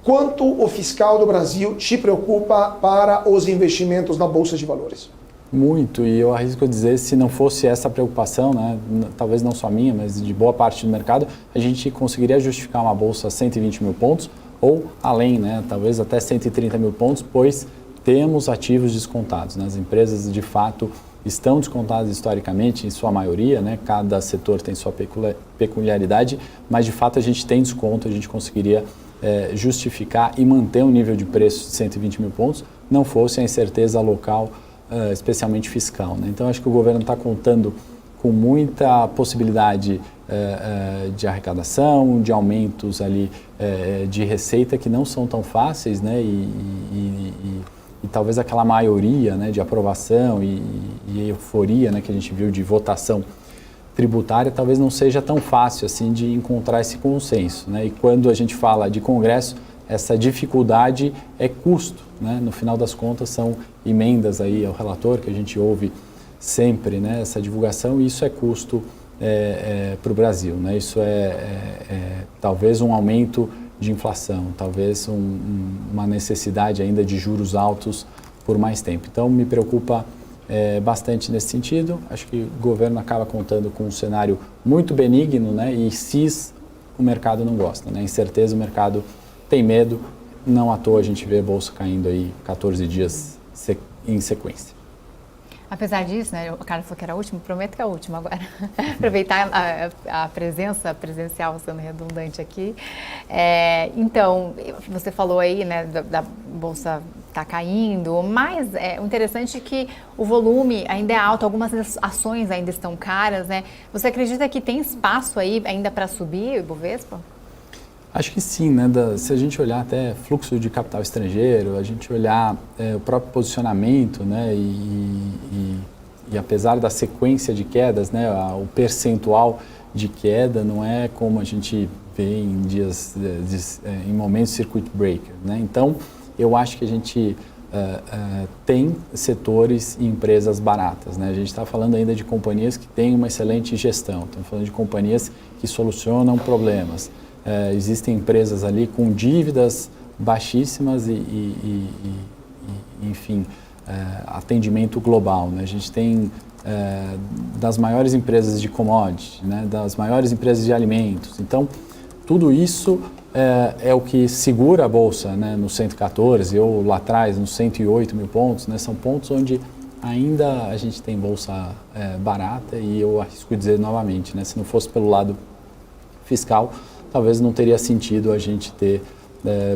Quanto o fiscal do Brasil te preocupa para os investimentos na Bolsa de Valores? Muito, e eu arrisco dizer, se não fosse essa preocupação, né, talvez não só minha, mas de boa parte do mercado, a gente conseguiria justificar uma bolsa a 120 mil pontos ou além, né, talvez até 130 mil pontos, pois temos ativos descontados. Né? As empresas, de fato, estão descontadas historicamente, em sua maioria, né? Cada setor tem sua peculiaridade, mas, de fato, a gente tem desconto, a gente conseguiria justificar e manter um nível de preço de 120 mil pontos, não fosse a incerteza local, especialmente fiscal. Né? Então, acho que o governo está contando com muita possibilidade de arrecadação, de aumentos ali de receita que não são tão fáceis, né? E talvez aquela maioria, né, de aprovação e euforia, né, que a gente viu de votação tributária talvez não seja tão fácil assim de encontrar esse consenso. Né? E quando a gente fala de Congresso, essa dificuldade é custo. Né? No final das contas são emendas aí ao relator que a gente ouve sempre, né, essa divulgação, e isso é custo para o Brasil. Né? Isso talvez um aumento de inflação, talvez uma necessidade ainda de juros altos por mais tempo. Então, me preocupa bastante nesse sentido. Acho que o governo acaba contando com um cenário muito benigno, né? E o mercado não gosta. Né? Incerteza, o mercado tem medo. Não à toa a gente vê a Bolsa caindo aí 14 dias em sequência. Apesar disso, né, o Carlos falou que era a última, prometo que é a última agora. Aproveitar a presença presencial, sendo redundante aqui. Então, você falou aí, né, da Bolsa está caindo, mas o interessante é que o volume ainda é alto, algumas ações ainda estão caras, né? Você acredita que tem espaço aí ainda para subir o Ibovespa? Acho que sim, né? Se a gente olhar até fluxo de capital estrangeiro, a gente olhar o próprio posicionamento, né? E apesar da sequência de quedas, né? O percentual de queda não é como a gente vê em dias, em momentos circuit breaker, né? Então, eu acho que a gente tem setores e empresas baratas, né? A gente está falando ainda de companhias que têm uma excelente gestão, estamos falando de companhias que solucionam problemas. Existem empresas ali com dívidas baixíssimas enfim, atendimento global. Né? A gente tem das maiores empresas de commodities, né? Das maiores empresas de alimentos. Então, tudo isso é o que segura a Bolsa, né? No 114 ou lá atrás, nos 108 mil pontos. Né? São pontos onde ainda a gente tem Bolsa barata e eu arrisco dizer novamente, né? Se não fosse pelo lado fiscal, talvez não teria sentido a gente ter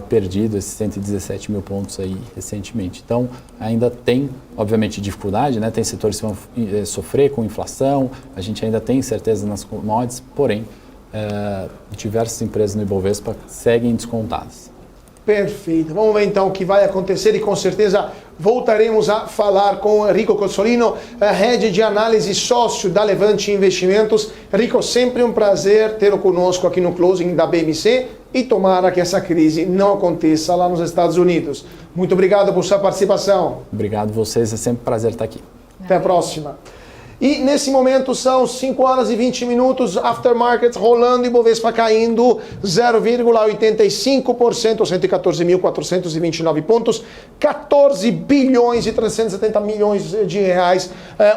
perdido esses 117 mil pontos aí recentemente. Então, ainda tem, obviamente, dificuldade, né? Tem setores que vão sofrer com inflação, a gente ainda tem incerteza nas commodities, porém, diversas empresas no Ibovespa seguem descontadas. Perfeito. Vamos ver então o que vai acontecer e com certeza voltaremos a falar com Enrico Cossolino, head de análise sócio da Levante Investimentos. Enrico, sempre um prazer tê-lo conosco aqui no Closing da BMC e tomara que essa crise não aconteça lá nos Estados Unidos. Muito obrigado por sua participação. Obrigado a vocês, é sempre um prazer estar aqui. Até a próxima. E nesse momento são 5 horas e 20 minutos, aftermarket rolando e Bovespa caindo 0,85%, 114.429 pontos, 14 bilhões e 370 milhões de reais.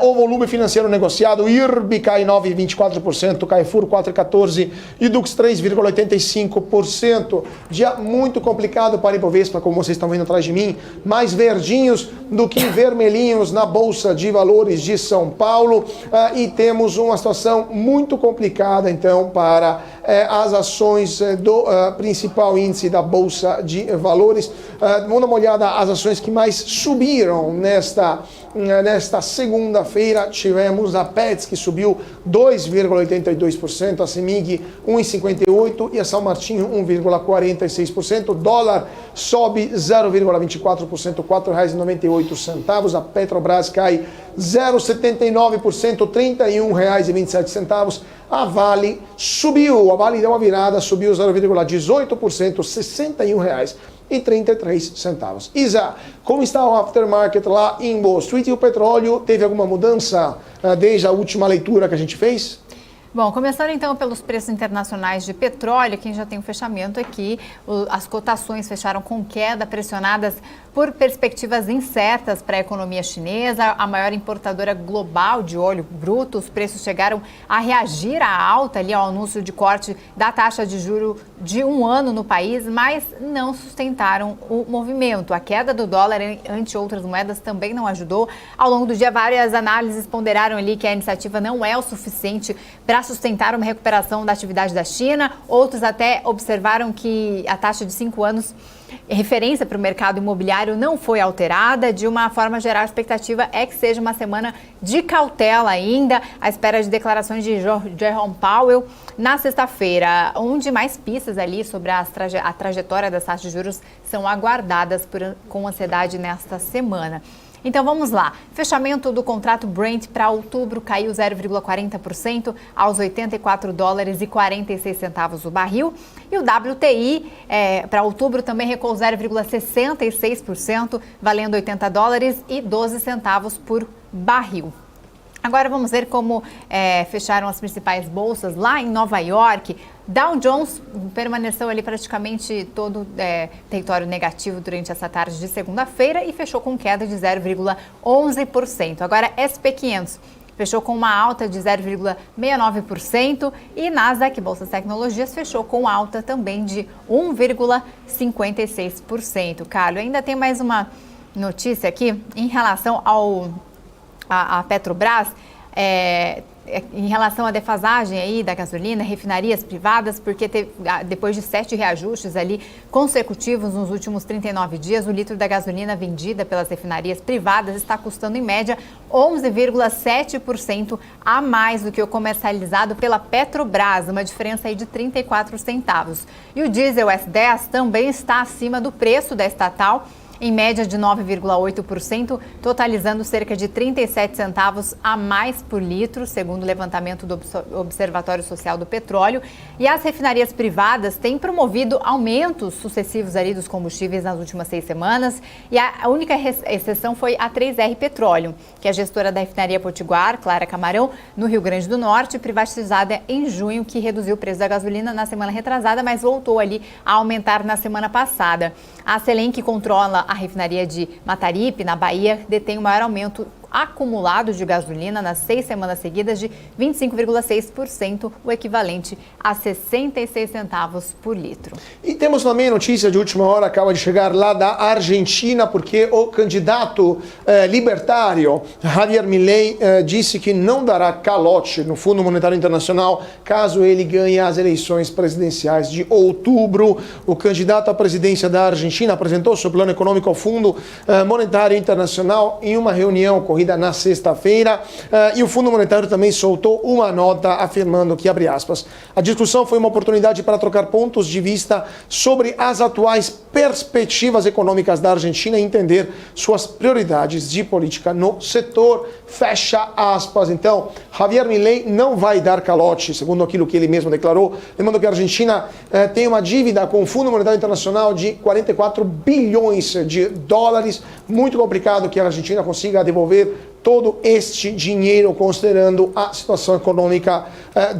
O volume financeiro negociado, IRB cai 9,24%, Carrefour 4,14% e Dux 3,85%. Dia muito complicado para Ibovespa, como vocês estão vendo atrás de mim, mais verdinhos do que vermelhinhos na Bolsa de Valores de São Paulo. E temos uma situação muito complicada, então, para as ações do principal índice da Bolsa de Valores. Vamos dar uma olhada as ações que mais subiram nesta segunda-feira. Tivemos a Pets, que subiu 2,82%, a Semig 1,58% e a São Martinho 1,46%. O dólar sobe 0,24%, R$ 4,98. A Petrobras cai 0,79%, R$ 31,27. A Vale subiu, a Vale deu uma virada, subiu 0,18%, R$ 61,33. Isa, como está o aftermarket lá em Wall Street e o petróleo? Teve alguma mudança desde a última leitura que a gente fez? Bom, começando então pelos preços internacionais de petróleo, quem já tem um fechamento aqui, as cotações fecharam com queda, pressionadas por perspectivas incertas para a economia chinesa, a maior importadora global de óleo bruto. Os preços chegaram a reagir à alta ali ao anúncio de corte da taxa de juro de 1 ano no país, mas não sustentaram o movimento. A queda do dólar ante outras moedas também não ajudou. Ao longo do dia, várias análises ponderaram ali que a iniciativa não é o suficiente para sustentar uma recuperação da atividade da China. Outros até observaram que a taxa de 5 anos, referência para o mercado imobiliário, não foi alterada. De uma forma geral, a expectativa é que seja uma semana de cautela ainda, à espera de declarações de Jerome Powell na sexta-feira, onde mais pistas ali sobre a trajetória das taxas de juros são aguardadas com ansiedade nesta semana. Então vamos lá, fechamento do contrato Brent para outubro caiu 0,40% aos $84,46 o barril. E o WTI para outubro também recuou 0,66%, valendo $80,12 por barril. Agora vamos ver como fecharam as principais bolsas lá em Nova York. Dow Jones permaneceu ali praticamente todo território negativo durante essa tarde de segunda-feira e fechou com queda de 0,11%. Agora SP500 fechou com uma alta de 0,69% e Nasdaq, Bolsa de Tecnologias, fechou com alta também de 1,56%. Carlos, ainda tem mais uma notícia aqui em relação à Petrobras, em relação à defasagem aí da gasolina, refinarias privadas, porque depois de 7 reajustes ali consecutivos nos últimos 39 dias, o litro da gasolina vendida pelas refinarias privadas está custando em média 11,7% a mais do que o comercializado pela Petrobras, uma diferença aí de 34 centavos. E o diesel S10 também está acima do preço da estatal, em média de 9,8%, totalizando cerca de 37 centavos a mais por litro, segundo o levantamento do Observatório Social do Petróleo. E as refinarias privadas têm promovido aumentos sucessivos ali dos combustíveis nas últimas 6 semanas. E a única exceção foi a 3R Petróleo, que é a gestora da refinaria Potiguar, Clara Camarão, no Rio Grande do Norte, privatizada em junho, que reduziu o preço da gasolina na semana retrasada, mas voltou ali a aumentar na semana passada. A Selem, que controla a refinaria de Mataripe, na Bahia, detém o maior aumento acumulado de gasolina nas 6 semanas seguidas de 25,6%, o equivalente a 66 centavos por litro. E temos também notícia de última hora, acaba de chegar lá da Argentina, porque o candidato libertário Javier Milei disse que não dará calote no Fundo Monetário Internacional caso ele ganhe as eleições presidenciais de outubro. O candidato à presidência da Argentina apresentou seu plano econômico ao Fundo Monetário Internacional em uma reunião na sexta-feira, e o Fundo Monetário também soltou uma nota afirmando que, abre aspas, a discussão foi uma oportunidade para trocar pontos de vista sobre as atuais perspectivas econômicas da Argentina e entender suas prioridades de política no setor, fecha aspas. Então, Javier Milei não vai dar calote, segundo aquilo que ele mesmo declarou. Lembrando que a Argentina tem uma dívida com o Fundo Monetário Internacional de 44 bilhões de dólares, muito complicado que a Argentina consiga devolver todo este dinheiro, considerando a situação econômica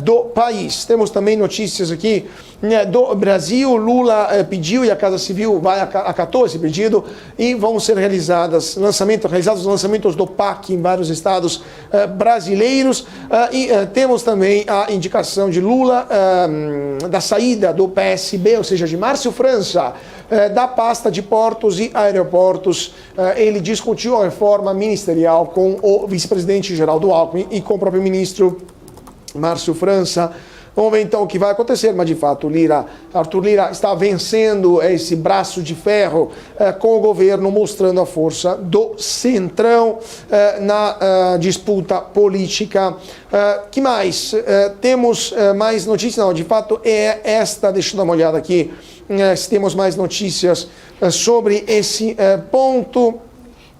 do país. Temos também notícias aqui do Brasil. Lula pediu e a Casa Civil acatou esse pedido e vão ser realizados os lançamentos do PAC em vários estados brasileiros. E temos também a indicação de Lula da saída do PSB, ou seja, de Márcio França, da pasta de portos e aeroportos. Ele discutiu a reforma ministerial com o vice-presidente Geraldo Alckmin e com o próprio ministro Márcio França. Vamos ver então o que vai acontecer, mas de fato Arthur Lira está vencendo esse braço de ferro com o governo, mostrando a força do Centrão na disputa política. Que mais? Temos mais notícias? Não, de fato é esta, deixa eu dar uma olhada aqui, se temos mais notícias sobre esse ponto.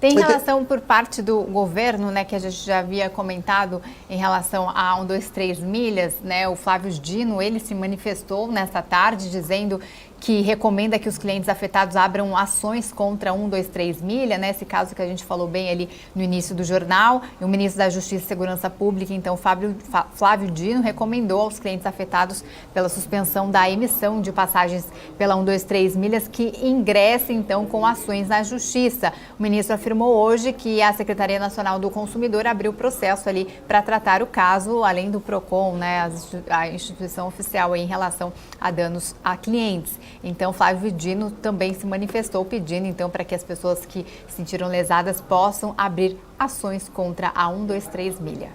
Tem relação por parte do governo, né, que a gente já havia comentado em relação a 123 milhas, né, o Flávio Dino, ele se manifestou nesta tarde dizendo que recomenda que os clientes afetados abram ações contra 123 milha, né? Esse caso que a gente falou bem ali no início do jornal. E o ministro da Justiça e Segurança Pública, então, Flávio Dino, recomendou aos clientes afetados pela suspensão da emissão de passagens pela 123 milhas que ingressem, então, com ações na Justiça. O ministro afirmou hoje que a Secretaria Nacional do Consumidor abriu processo ali para tratar o caso, além do PROCON, né, a instituição oficial aí, em relação a danos a clientes. Então, Flávio Dino também se manifestou pedindo, então, para que as pessoas que se sentiram lesadas possam abrir ações contra a 123 milha.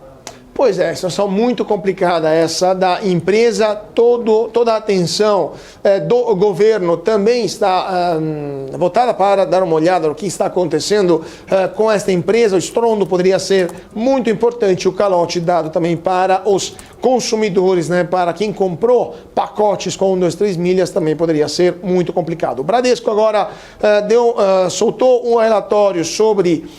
Pois é, situação muito complicada essa da empresa, toda a atenção do governo também está voltada para dar uma olhada no que está acontecendo com esta empresa. O estrondo poderia ser muito importante, o calote dado também para os consumidores, né? Para quem comprou pacotes com 123 milhas também poderia ser muito complicado. O Bradesco agora soltou um relatório sobre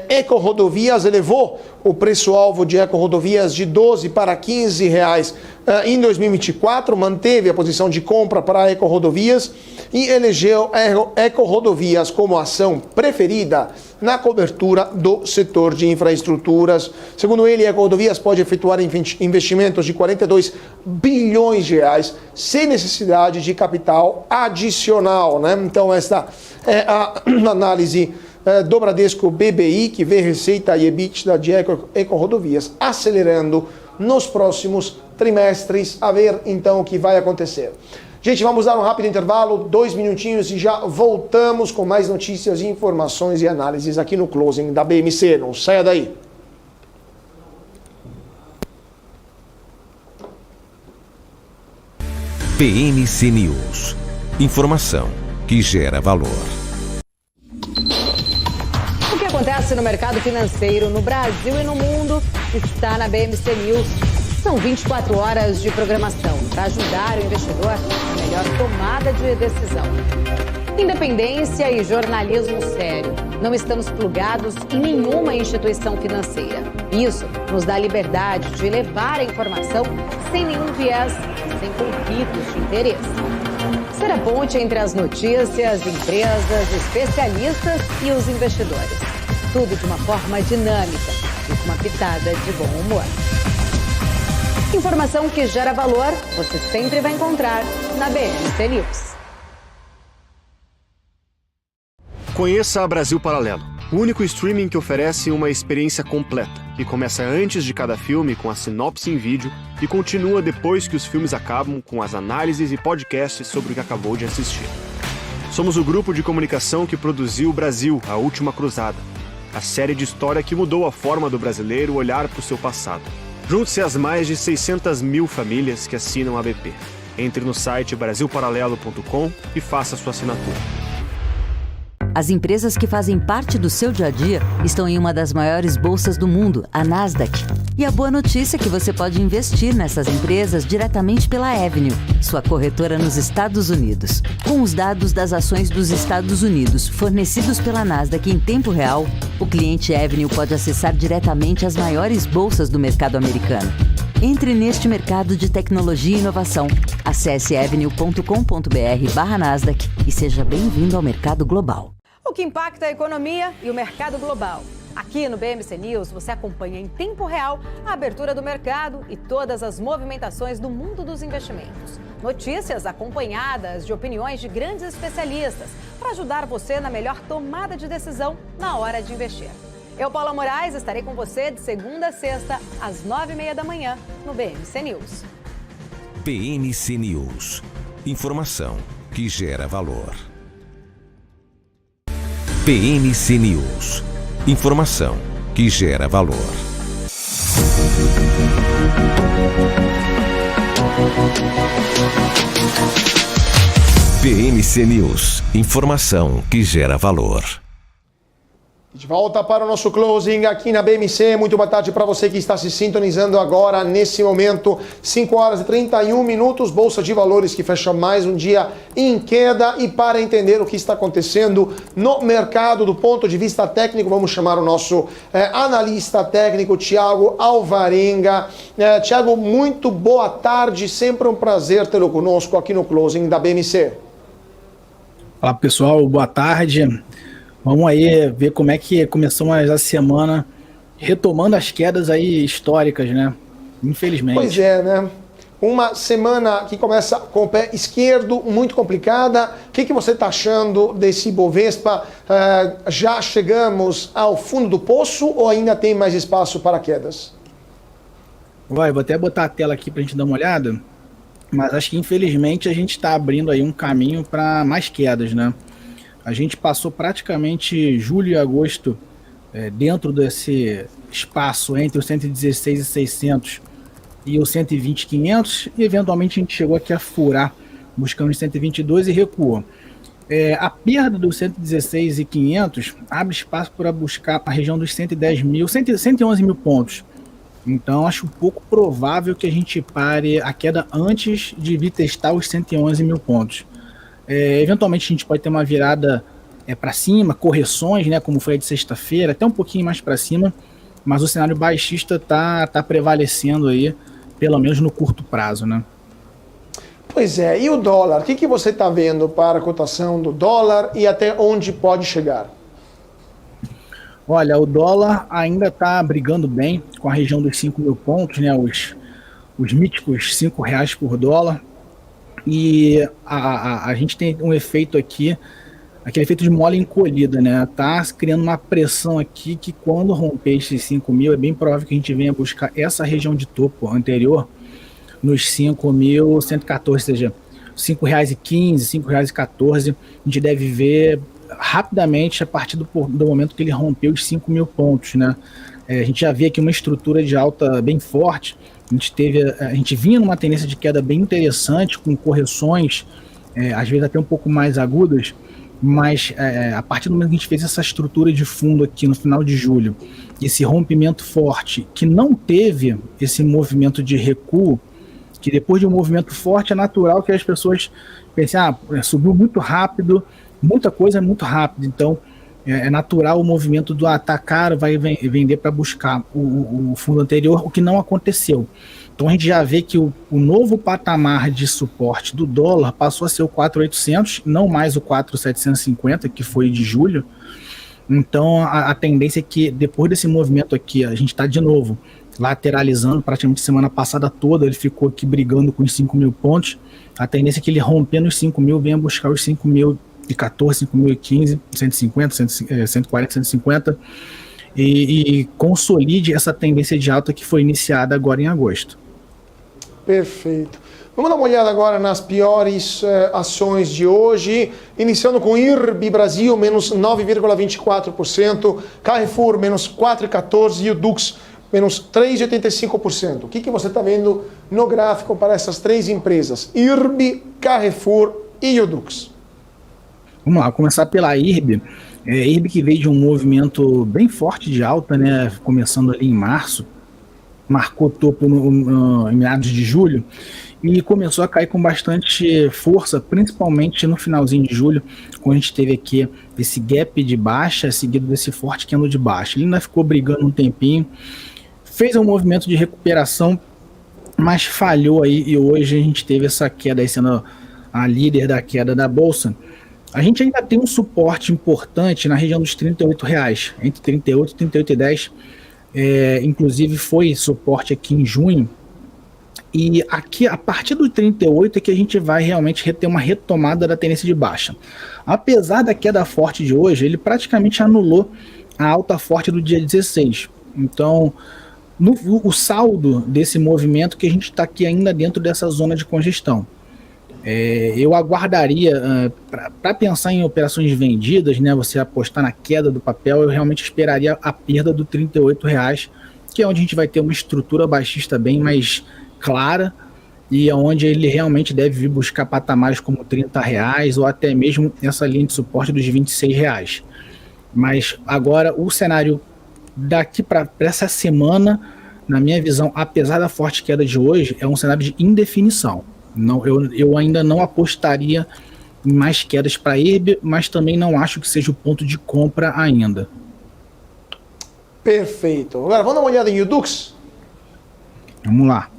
Ecorodovias, elevou o preço-alvo de Ecorodovias de 12 para 15 reais em 2024, manteve a posição de compra para Ecorodovias e elegeu Ecorodovias como ação preferida na cobertura do setor de infraestruturas. Segundo ele, Ecorodovias pode efetuar investimentos de 42 bilhões de reais sem necessidade de capital adicional, né? Então esta é a análise do Bradesco BBI, que vê receita e EBITDA de Ecorodovias acelerando nos próximos trimestres. A ver então o que vai acontecer. Gente, vamos dar um rápido intervalo, 2 minutinhos e já voltamos com mais notícias, informações e análises aqui no Closing da BMC. Não saia daí. BMC News. Informação que gera valor. O que acontece no mercado financeiro no Brasil e no mundo está na BMC News. São 24 horas de programação para ajudar o investidor na melhor tomada de decisão. Independência e jornalismo sério. Não estamos plugados em nenhuma instituição financeira. Isso nos dá liberdade de levar a informação sem nenhum viés, sem conflitos de interesse. Ser a ponte entre as notícias, empresas, especialistas e os investidores. Tudo de uma forma dinâmica e com uma pitada de bom humor. Informação que gera valor, você sempre vai encontrar na BMC News. Conheça a Brasil Paralelo, o único streaming que oferece uma experiência completa, que começa antes de cada filme com a sinopse em vídeo e continua depois que os filmes acabam com as análises e podcasts sobre o que acabou de assistir. Somos o grupo de comunicação que produziu Brasil, a Última Cruzada, a série de história que mudou a forma do brasileiro olhar para o seu passado. Junte-se às mais de 600 mil famílias que assinam a BP. Entre no site brasilparalelo.com e faça sua assinatura. As empresas que fazem parte do seu dia a dia estão em uma das maiores bolsas do mundo, a Nasdaq. E a boa notícia é que você pode investir nessas empresas diretamente pela Avenue, sua corretora nos Estados Unidos. Com os dados das ações dos Estados Unidos fornecidos pela Nasdaq em tempo real, o cliente Avenue pode acessar diretamente as maiores bolsas do mercado americano. Entre neste mercado de tecnologia e inovação. Acesse avenue.com.br/Nasdaq e seja bem-vindo ao mercado global. O que impacta a economia e o mercado global. Aqui no BMC News, você acompanha em tempo real a abertura do mercado e todas as movimentações do mundo dos investimentos. Notícias acompanhadas de opiniões de grandes especialistas para ajudar você na melhor tomada de decisão na hora de investir. Eu, Paula Moraes, estarei com você de segunda a sexta, às 9h30 da manhã, no BMC News. BMC News. Informação que gera valor. BMC News. Informação que gera valor. BMC News, informação que gera valor. De volta para o nosso closing aqui na BMC. Muito boa tarde para você que está se sintonizando agora, nesse momento, 5 horas e 31 minutos. Bolsa de Valores que fecha mais um dia em queda. E para entender o que está acontecendo no mercado do ponto de vista técnico, vamos chamar o nosso analista técnico, Thiago Alvarenga. Thiago, muito boa tarde. Sempre um prazer tê-lo conosco aqui no closing da BMC. Fala pessoal, boa tarde. Vamos aí ver como é que começamos a semana retomando as quedas aí históricas, né? Infelizmente. Pois é, né? Uma semana que começa com o pé esquerdo, muito complicada. O que você está achando desse Bovespa? Já chegamos ao fundo do poço ou ainda tem mais espaço para quedas? Vou até botar a tela aqui para a gente dar uma olhada. Mas acho que infelizmente a gente está abrindo aí um caminho para mais quedas, né? A gente passou praticamente julho e agosto dentro desse espaço entre os 116.600 e os 120.500 e eventualmente a gente chegou aqui a furar buscando os 122 e recuou. A perda dos 116.500 abre espaço para buscar a região dos 111 mil pontos. Então acho pouco provável que a gente pare a queda antes de vir testar os 111 mil pontos. Eventualmente a gente pode ter uma virada para cima, correções, né, como foi a de sexta-feira, até um pouquinho mais para cima, mas o cenário baixista tá prevalecendo aí, pelo menos no curto prazo, né? Pois é, e o dólar? O que você está vendo para a cotação do dólar e até onde pode chegar? Olha, o dólar ainda está brigando bem com a região dos 5 mil pontos, né, os míticos R$5 por dólar. E a gente tem um efeito aqui, aquele efeito de mola encolhida, né? Tá criando uma pressão aqui que quando romper esses 5 mil, é bem provável que a gente venha buscar essa região de topo anterior nos 5.114, ou seja, R$5,15, R$5,14. A gente deve ver rapidamente a partir do momento que ele rompeu os 5 mil pontos, né? A gente já vê aqui uma estrutura de alta bem forte. A gente vinha numa tendência de queda bem interessante, com correções, às vezes até um pouco mais agudas, mas a partir do momento que a gente fez essa estrutura de fundo aqui no final de julho, esse rompimento forte, que não teve esse movimento de recuo, que depois de um movimento forte é natural que as pessoas pensem, subiu muito rápido, muita coisa é muito rápido, então é natural o movimento do atacar, vai vender para buscar o fundo anterior, o que não aconteceu. Então a gente já vê que o novo patamar de suporte do dólar passou a ser o 4.800, não mais o 4.750, que foi de julho. Então a tendência é que depois desse movimento aqui, a gente está de novo lateralizando, praticamente semana passada toda ele ficou aqui brigando com os 5 mil pontos. A tendência é que ele rompendo os 5 mil venha buscar os 5.014, 5.015, 150, 140, 150 e consolide essa tendência de alta que foi iniciada agora em agosto. Perfeito. Vamos dar uma olhada agora nas piores ações de hoje, iniciando com IRB Brasil, menos 9,24%, Carrefour, menos 4,14% e o Dux, menos 3,85%. O que você está vendo no gráfico para essas três empresas? IRB, Carrefour e o Dux. Vamos lá, começar pela IRB. IRB que veio de um movimento bem forte de alta, né, começando ali em março, marcou topo em meados de julho e começou a cair com bastante força, principalmente no finalzinho de julho, quando a gente teve aqui esse gap de baixa, seguido desse forte candle de baixa. Ele ainda ficou brigando um tempinho, fez um movimento de recuperação, mas falhou aí e hoje a gente teve essa queda aí sendo a líder da queda da Bolsa. A gente ainda tem um suporte importante na região dos R$38, entre 38 e 38,10. Inclusive foi suporte aqui em junho. E aqui, a partir do 38 é que a gente vai realmente ter uma retomada da tendência de baixa. Apesar da queda forte de hoje, ele praticamente anulou a alta forte do dia 16. Então, o saldo desse movimento que a gente está aqui ainda dentro dessa zona de congestão. Eu aguardaria, para pensar em operações vendidas, né, você apostar na queda do papel, eu realmente esperaria a perda do R$38, que é onde a gente vai ter uma estrutura baixista bem mais clara, e onde ele realmente deve vir buscar patamares como R$30 ou até mesmo essa linha de suporte dos R$26. Mas agora o cenário daqui para essa semana, na minha visão, apesar da forte queda de hoje, é um cenário de indefinição. Não, eu ainda não apostaria em mais quedas para IRB, mas também não acho que seja o ponto de compra ainda. Perfeito. Agora vamos dar uma olhada em Udux? Vamos lá.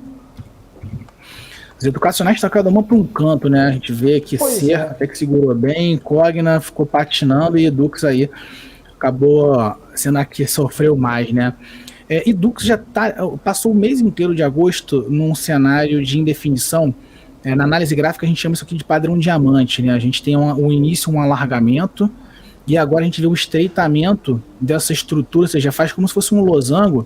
Os educacionais estão cada uma para um canto, né? A gente vê que Serra até que segurou bem, Cogna ficou patinando e Edux aí acabou sendo a que sofreu mais, né? Edux já passou o mês inteiro de agosto num cenário de indefinição. Na análise gráfica a gente chama isso aqui de padrão diamante, né? A gente tem um início, um alargamento, e agora a gente vê o estreitamento dessa estrutura, ou seja, faz como se fosse um losango,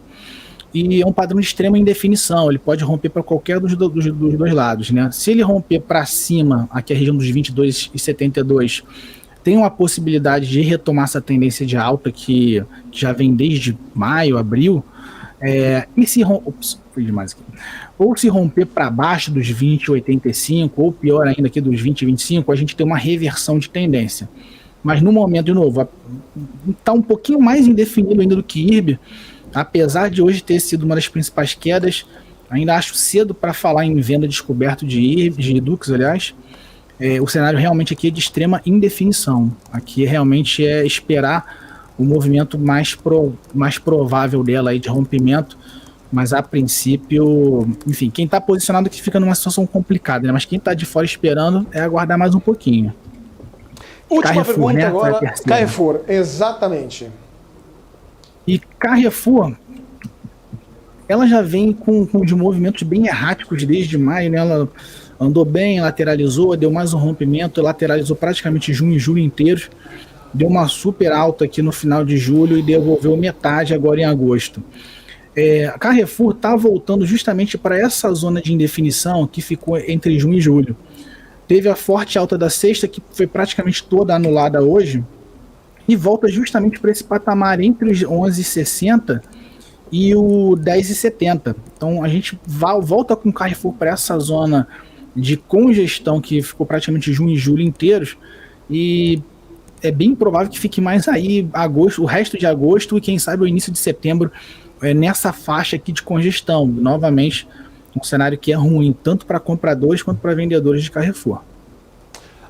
e é um padrão de extrema indefinição, ele pode romper para qualquer dos dois lados, né? Se ele romper para cima, aqui a região dos 22,72, tem uma possibilidade de retomar essa tendência de alta que já vem desde maio, abril, e se ou se romper para baixo dos 20,85, ou pior ainda aqui dos 20,25, a gente tem uma reversão de tendência. Mas no momento, de novo, está um pouquinho mais indefinido ainda do que IRB, apesar de hoje ter sido uma das principais quedas. Ainda acho cedo para falar em venda descoberto de Edux, aliás. O cenário realmente aqui é de extrema indefinição. Aqui realmente é esperar o movimento mais provável dela aí de rompimento, mas a princípio, enfim, quem está posicionado aqui fica numa situação complicada, né? Mas quem está de fora esperando é aguardar mais um pouquinho. Última Carrefour, pergunta, né? agora, Carrefour, exatamente. E Carrefour, ela já vem de movimentos bem erráticos desde maio, né? Ela andou bem, lateralizou, deu mais um rompimento, lateralizou praticamente junho e julho inteiros, deu uma super alta aqui no final de julho e devolveu metade agora em agosto. A Carrefour está voltando justamente para essa zona de indefinição que ficou entre junho e julho. Teve a forte alta da sexta, que foi praticamente toda anulada hoje, e volta justamente para esse patamar entre os 11,60 e o 10,70. Então a gente volta com o Carrefour para essa zona de congestão que ficou praticamente junho e julho inteiros, e é bem provável que fique mais aí agosto, o resto de agosto e quem sabe o início de setembro, nessa faixa aqui de congestão. Novamente, um cenário que é ruim, tanto para compradores quanto para vendedores de Carrefour.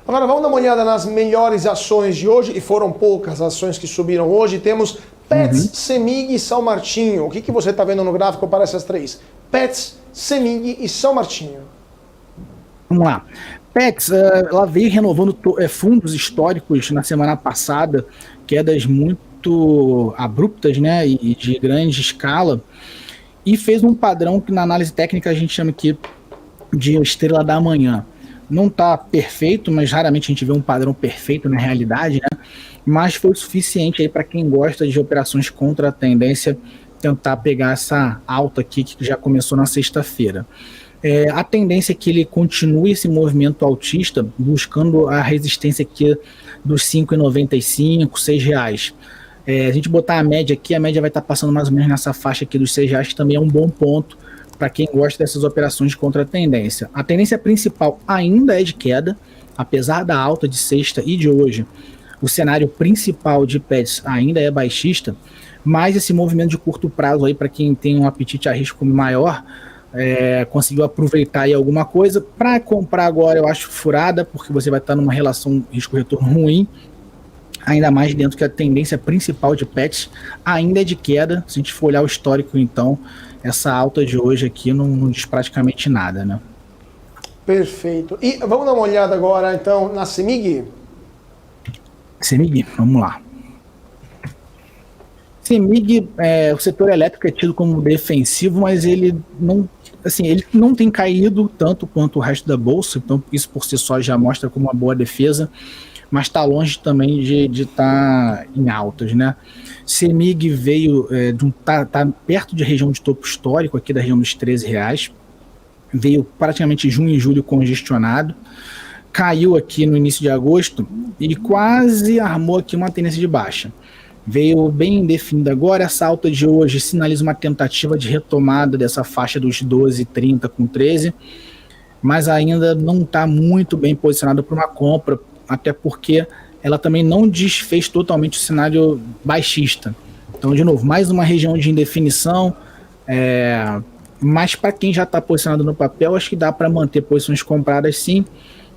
Agora vamos dar uma olhada nas melhores ações de hoje, e foram poucas ações que subiram hoje. Temos Petz, Semig e São Martinho. O que você está vendo no gráfico para essas três? Petz, Semig e São Martinho. Vamos lá. Petz, ela veio renovando fundos históricos na semana passada, quedas muito abruptas, né, e de grande escala, e fez um padrão que na análise técnica a gente chama aqui de estrela da manhã. Não está perfeito, mas raramente a gente vê um padrão perfeito na realidade, né? Mas foi o suficiente aí para quem gosta de operações contra a tendência tentar pegar essa alta aqui que já começou na sexta-feira. A tendência é que ele continue esse movimento altista, buscando a resistência aqui dos R$ 5,95, R$ 6. A gente botar a média aqui, a média vai estar passando mais ou menos nessa faixa aqui dos R$ 6, que também é um bom ponto para quem gosta dessas operações contra a tendência. A tendência principal ainda é de queda, apesar da alta de sexta e de hoje. O cenário principal de Petz ainda é baixista, mas esse movimento de curto prazo aí para quem tem um apetite a risco maior, conseguiu aproveitar aí alguma coisa. Para comprar agora eu acho furada, porque você vai estar numa relação risco-retorno ruim, ainda mais dentro que a tendência principal de Petz ainda é de queda. Se a gente for olhar o histórico, então essa alta de hoje aqui não diz praticamente nada, né? Perfeito. E vamos dar uma olhada agora então na Semig? Semig, vamos lá. Semig, o setor elétrico é tido como defensivo, mas ele não tem caído tanto quanto o resto da bolsa, então isso por si só já mostra como uma boa defesa, mas está longe também de estar em altas, né? Semig veio tá perto de região de topo histórico, aqui da região dos R$13, veio praticamente junho e julho congestionado, caiu aqui no início de agosto e quase armou aqui uma tendência de baixa. Veio bem indefinida agora, essa alta de hoje sinaliza uma tentativa de retomada dessa faixa dos 12,30 com 13. mas ainda não está muito bem posicionada para uma compra, até porque ela também não desfez totalmente o cenário baixista. Então, de novo, mais uma região de indefinição, mas para quem já está posicionado no papel, acho que dá para manter posições compradas sim,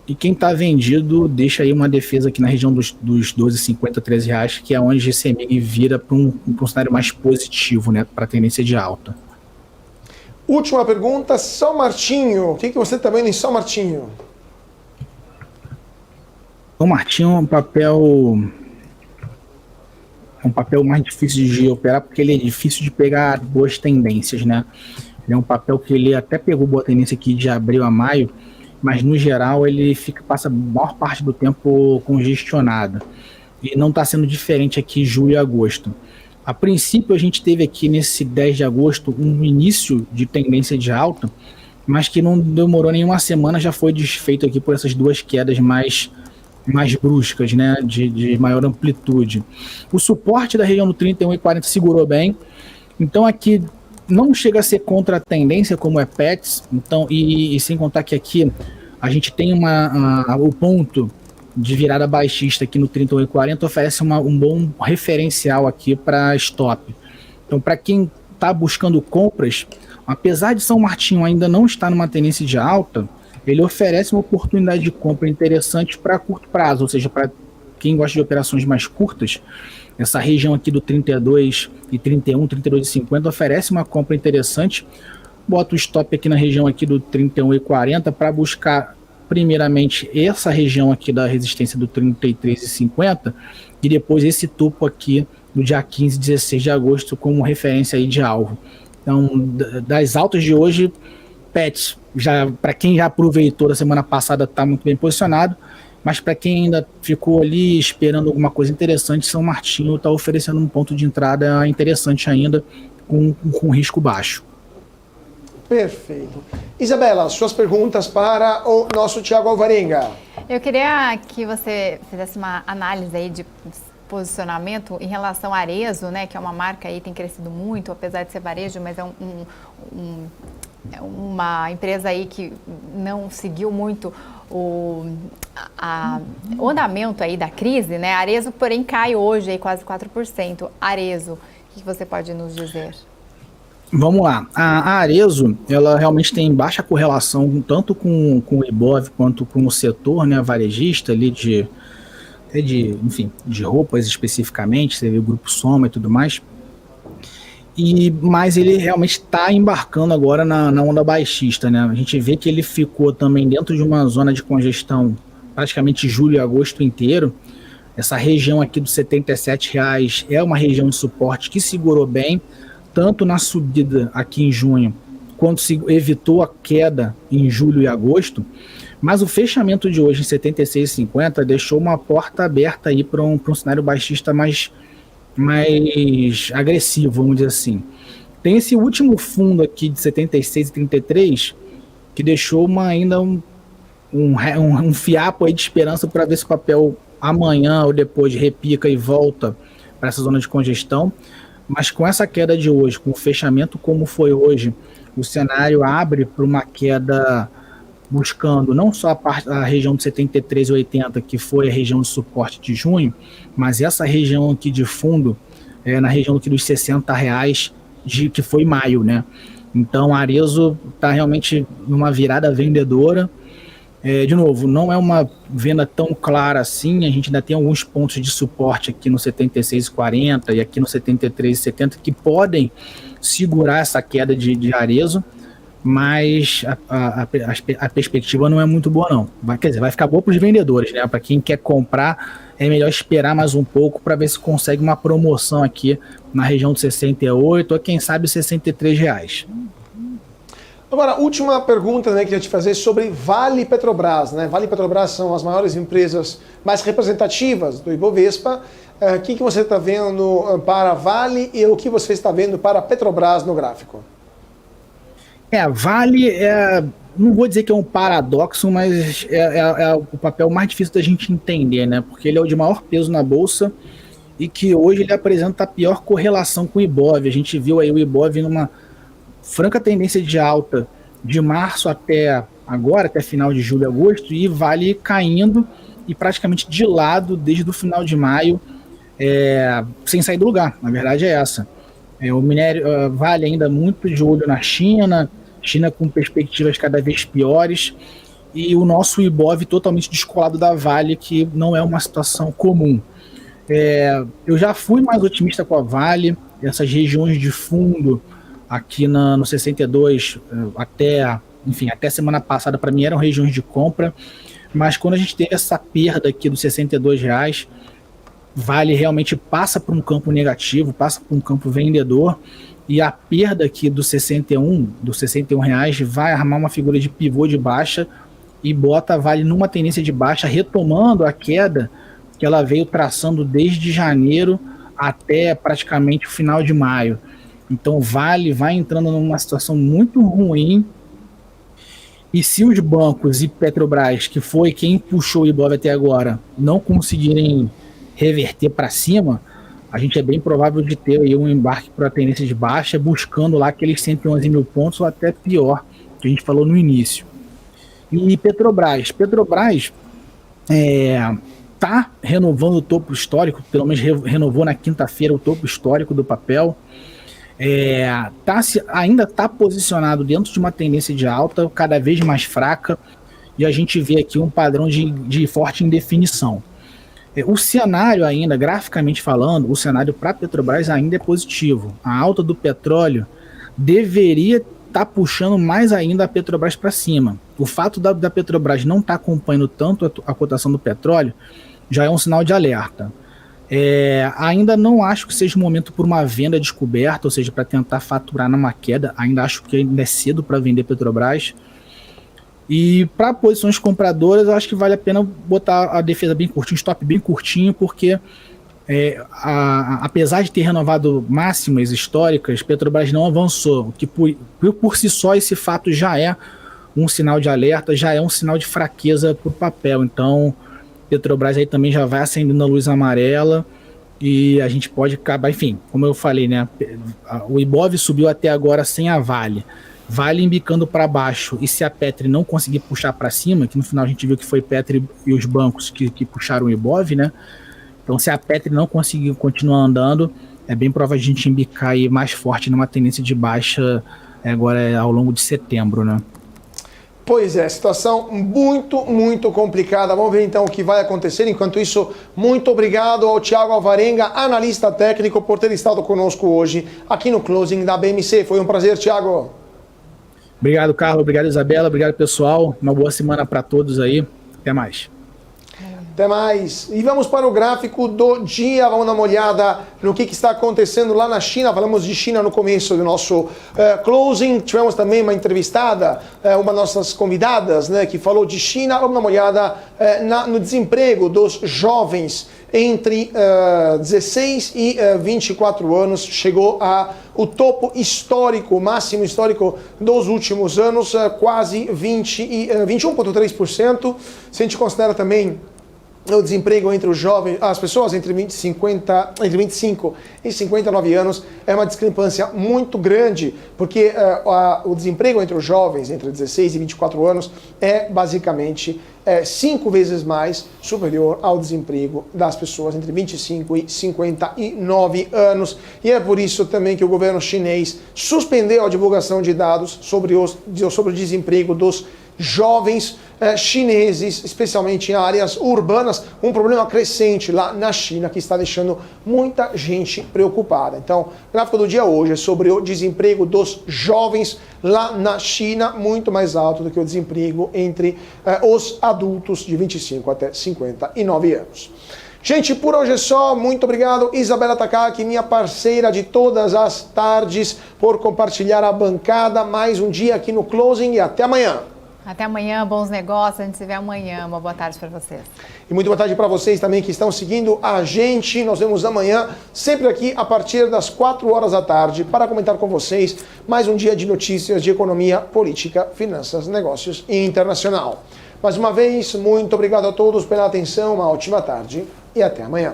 e quem está vendido deixa aí uma defesa aqui na região dos 12,50, 13 reais, que é onde esse CMEG vira para um cenário mais positivo, né, para a tendência de alta. Última pergunta, São Martinho. O que você está vendo em São Martinho? São Martinho é um papel mais difícil de operar, porque ele é difícil de pegar boas tendências, né? Ele é um papel que ele até pegou boa tendência aqui de abril a maio, mas no geral ele passa a maior parte do tempo congestionado. E não está sendo diferente aqui julho e agosto. A princípio a gente teve aqui nesse 10 de agosto um início de tendência de alta, mas que não demorou nenhuma semana, já foi desfeito aqui por essas duas quedas mais bruscas, né, de maior amplitude. O suporte da região do 31,40 segurou bem, então aqui não chega a ser contra a tendência como é PETS, então, e sem contar que aqui a gente tem o ponto de virada baixista aqui no 31,40 oferece um bom referencial aqui para stop. Então, para quem está buscando compras, apesar de São Martinho ainda não estar numa tendência de alta, ele oferece uma oportunidade de compra interessante para curto prazo, ou seja, para quem gosta de operações mais curtas, essa região aqui do 32 e 31, 32,50 oferece uma compra interessante. Bota o stop aqui na região aqui do 31,40 para buscar primeiramente essa região aqui da resistência do 33,50 e depois esse topo aqui do dia 15 e 16 de agosto como referência aí de alvo. Então, das altas de hoje, PETS, para quem já aproveitou da semana passada, está muito bem posicionado, mas para quem ainda ficou ali esperando alguma coisa interessante, São Martinho está oferecendo um ponto de entrada interessante ainda, com risco baixo. Perfeito. Isabela, suas perguntas para o nosso Thiago Alvarenga. Eu queria que você fizesse uma análise aí de posicionamento em relação a Arezzo, né, que é uma marca aí que tem crescido muito, apesar de ser varejo, mas é uma empresa aí que não seguiu muito o andamento aí da crise, né? A Arezzo, porém, cai hoje aí quase 4%. Arezzo, o que você pode nos dizer? Vamos lá. A Arezzo, ela realmente tem baixa correlação tanto com o Ibov quanto com o setor, né, varejista ali de roupas especificamente, você vê o Grupo Soma e tudo mais. Mas ele realmente está embarcando agora na onda baixista, né? A gente vê que ele ficou também dentro de uma zona de congestão praticamente julho e agosto inteiro. Essa região aqui dos R$ 77,00 é uma região de suporte que segurou bem, tanto na subida aqui em junho, quanto se evitou a queda em julho e agosto. Mas o fechamento de hoje em R$ 76,50 deixou uma porta aberta aí para um cenário baixista mais agressivo, vamos dizer assim. Tem esse último fundo aqui de 76,33 que deixou ainda um fiapo aí de esperança para ver se o papel amanhã ou depois repica e volta para essa zona de congestão. Mas com essa queda de hoje, com o fechamento como foi hoje, o cenário abre para uma queda buscando não só a região de 73,80, que foi a região de suporte de junho, mas essa região aqui de fundo, na região aqui dos R$ 60,00, que foi maio, né? Então a Arezzo está realmente numa virada vendedora. De novo, não é uma venda tão clara assim, a gente ainda tem alguns pontos de suporte aqui no 76,40 e aqui no 73,70 que podem segurar essa queda de Arezzo, mas a perspectiva não é muito boa não. Vai ficar boa para os vendedores, né? Para quem quer comprar, é melhor esperar mais um pouco para ver se consegue uma promoção aqui na região de 68 ou quem sabe R$63. Agora, última pergunta, né, que eu queria te fazer sobre Vale e Petrobras, né? Vale e Petrobras são as maiores empresas mais representativas do Ibovespa. O que você está vendo para Vale e o que você está vendo para Petrobras no gráfico? Vale não vou dizer que é um paradoxo, mas é o papel mais difícil da gente entender, né? Porque ele é o de maior peso na Bolsa e que hoje ele apresenta a pior correlação com o Ibov. A gente viu aí o Ibov numa franca tendência de alta de março até agora, até final de julho, agosto, e Vale caindo e praticamente de lado desde o final de maio, sem sair do lugar. Na verdade é essa. O minério Vale ainda muito de olho na China com perspectivas cada vez piores, e o nosso Ibov totalmente descolado da Vale, que não é uma situação comum. Eu já fui mais otimista com a Vale, essas regiões de fundo aqui no 62, até semana passada, para mim eram regiões de compra, mas quando a gente teve essa perda aqui dos R$62, Vale realmente passa para um campo negativo, passa para um campo vendedor, e a perda aqui dos R$61 vai armar uma figura de pivô de baixa e bota a Vale numa tendência de baixa, retomando a queda que ela veio traçando desde janeiro até praticamente o final de maio. Então Vale vai entrando numa situação muito ruim, e se os bancos e Petrobras, que foi quem puxou o Ibov até agora, não conseguirem reverter para cima, a gente é bem provável de ter aí um embarque para a tendência de baixa, buscando lá aqueles 111 mil pontos ou até pior, que a gente falou no início. E Petrobras está renovando o topo histórico, pelo menos renovou na quinta-feira o topo histórico do papel, ainda está posicionado dentro de uma tendência de alta, cada vez mais fraca, e a gente vê aqui um padrão de forte indefinição. O cenário ainda, graficamente falando, o cenário para a Petrobras ainda é positivo. A alta do petróleo deveria estar puxando mais ainda a Petrobras para cima. O fato da Petrobras não estar acompanhando tanto a cotação do petróleo já é um sinal de alerta. Ainda não acho que seja o momento por uma venda descoberta, ou seja, para tentar faturar numa queda. Ainda acho que ainda é cedo para vender Petrobras. E para posições compradoras, eu acho que vale a pena botar a defesa bem curtinho, stop bem curtinho, porque apesar de ter renovado máximas históricas, Petrobras não avançou, o que por si só esse fato já é um sinal de alerta, já é um sinal de fraqueza para o papel. Então Petrobras aí também já vai acendendo a luz amarela, e a gente pode acabar, enfim, como eu falei, né, o Ibov subiu até agora sem a Vale embicando para baixo, e se a Petri não conseguir puxar para cima, que no final a gente viu que foi Petri e os bancos que puxaram o Ibov, né? Então se a Petri não conseguir continuar andando, é bem provável a gente embicar aí mais forte numa tendência de baixa agora ao longo de setembro, né? Pois é, situação muito, muito complicada. Vamos ver então o que vai acontecer. Enquanto isso, muito obrigado ao Thiago Alvarenga, analista técnico, por ter estado conosco hoje aqui no Closing da BMC. Foi um prazer, Thiago. Obrigado, Carlos. Obrigado, Isabela. Obrigado, pessoal. Uma boa semana para todos aí. Até mais. Até mais. E vamos para o gráfico do dia. Vamos dar uma olhada no que está acontecendo lá na China. Falamos de China no começo do nosso closing. Tivemos também uma entrevistada, uma das nossas convidadas, né, que falou de China. Vamos dar uma olhada no desemprego dos jovens entre 16 e 24 anos. Chegou o topo histórico, o máximo histórico dos últimos anos, quase 21,3%. Se a gente considera também o desemprego entre os jovens, as pessoas entre 25 e 59 anos, é uma discrepância muito grande, porque o desemprego entre os jovens entre 16 e 24 anos é basicamente 5 vezes mais superior ao desemprego das pessoas entre 25 e 59 anos. E é por isso também que o governo chinês suspendeu a divulgação de dados sobre o desemprego dos jovens chineses, especialmente em áreas urbanas, um problema crescente lá na China que está deixando muita gente preocupada. Então, o gráfico do dia hoje é sobre o desemprego dos jovens lá na China, muito mais alto do que o desemprego entre os adultos de 25 até 59 anos. Gente, por hoje é só. Muito obrigado, Isabela Takaki, minha parceira de todas as tardes, por compartilhar a bancada. Mais um dia aqui no Closing e até amanhã. Até amanhã, bons negócios, a gente se vê amanhã. Uma boa tarde para vocês. E muito boa tarde para vocês também que estão seguindo a gente. Nós vemos amanhã, sempre aqui a partir das 4 horas da tarde, para comentar com vocês mais um dia de notícias de economia, política, finanças, negócios e internacional. Mais uma vez, muito obrigado a todos pela atenção, uma ótima tarde e até amanhã.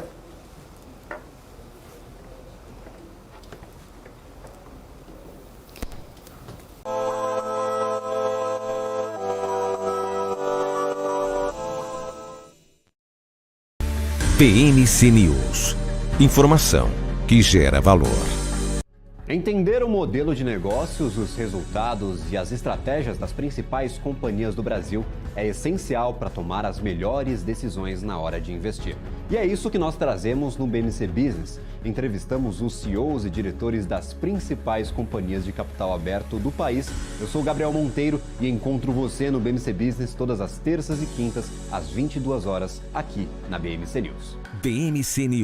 BMC News. Informação que gera valor. Entender o modelo de negócios, os resultados e as estratégias das principais companhias do Brasil é essencial para tomar as melhores decisões na hora de investir. E é isso que nós trazemos no BMC Business. Entrevistamos os CEOs e diretores das principais companhias de capital aberto do país. Eu sou Gabriel Monteiro e encontro você no BMC Business todas as terças e quintas, às 22 horas, aqui na BMC News. BMC News.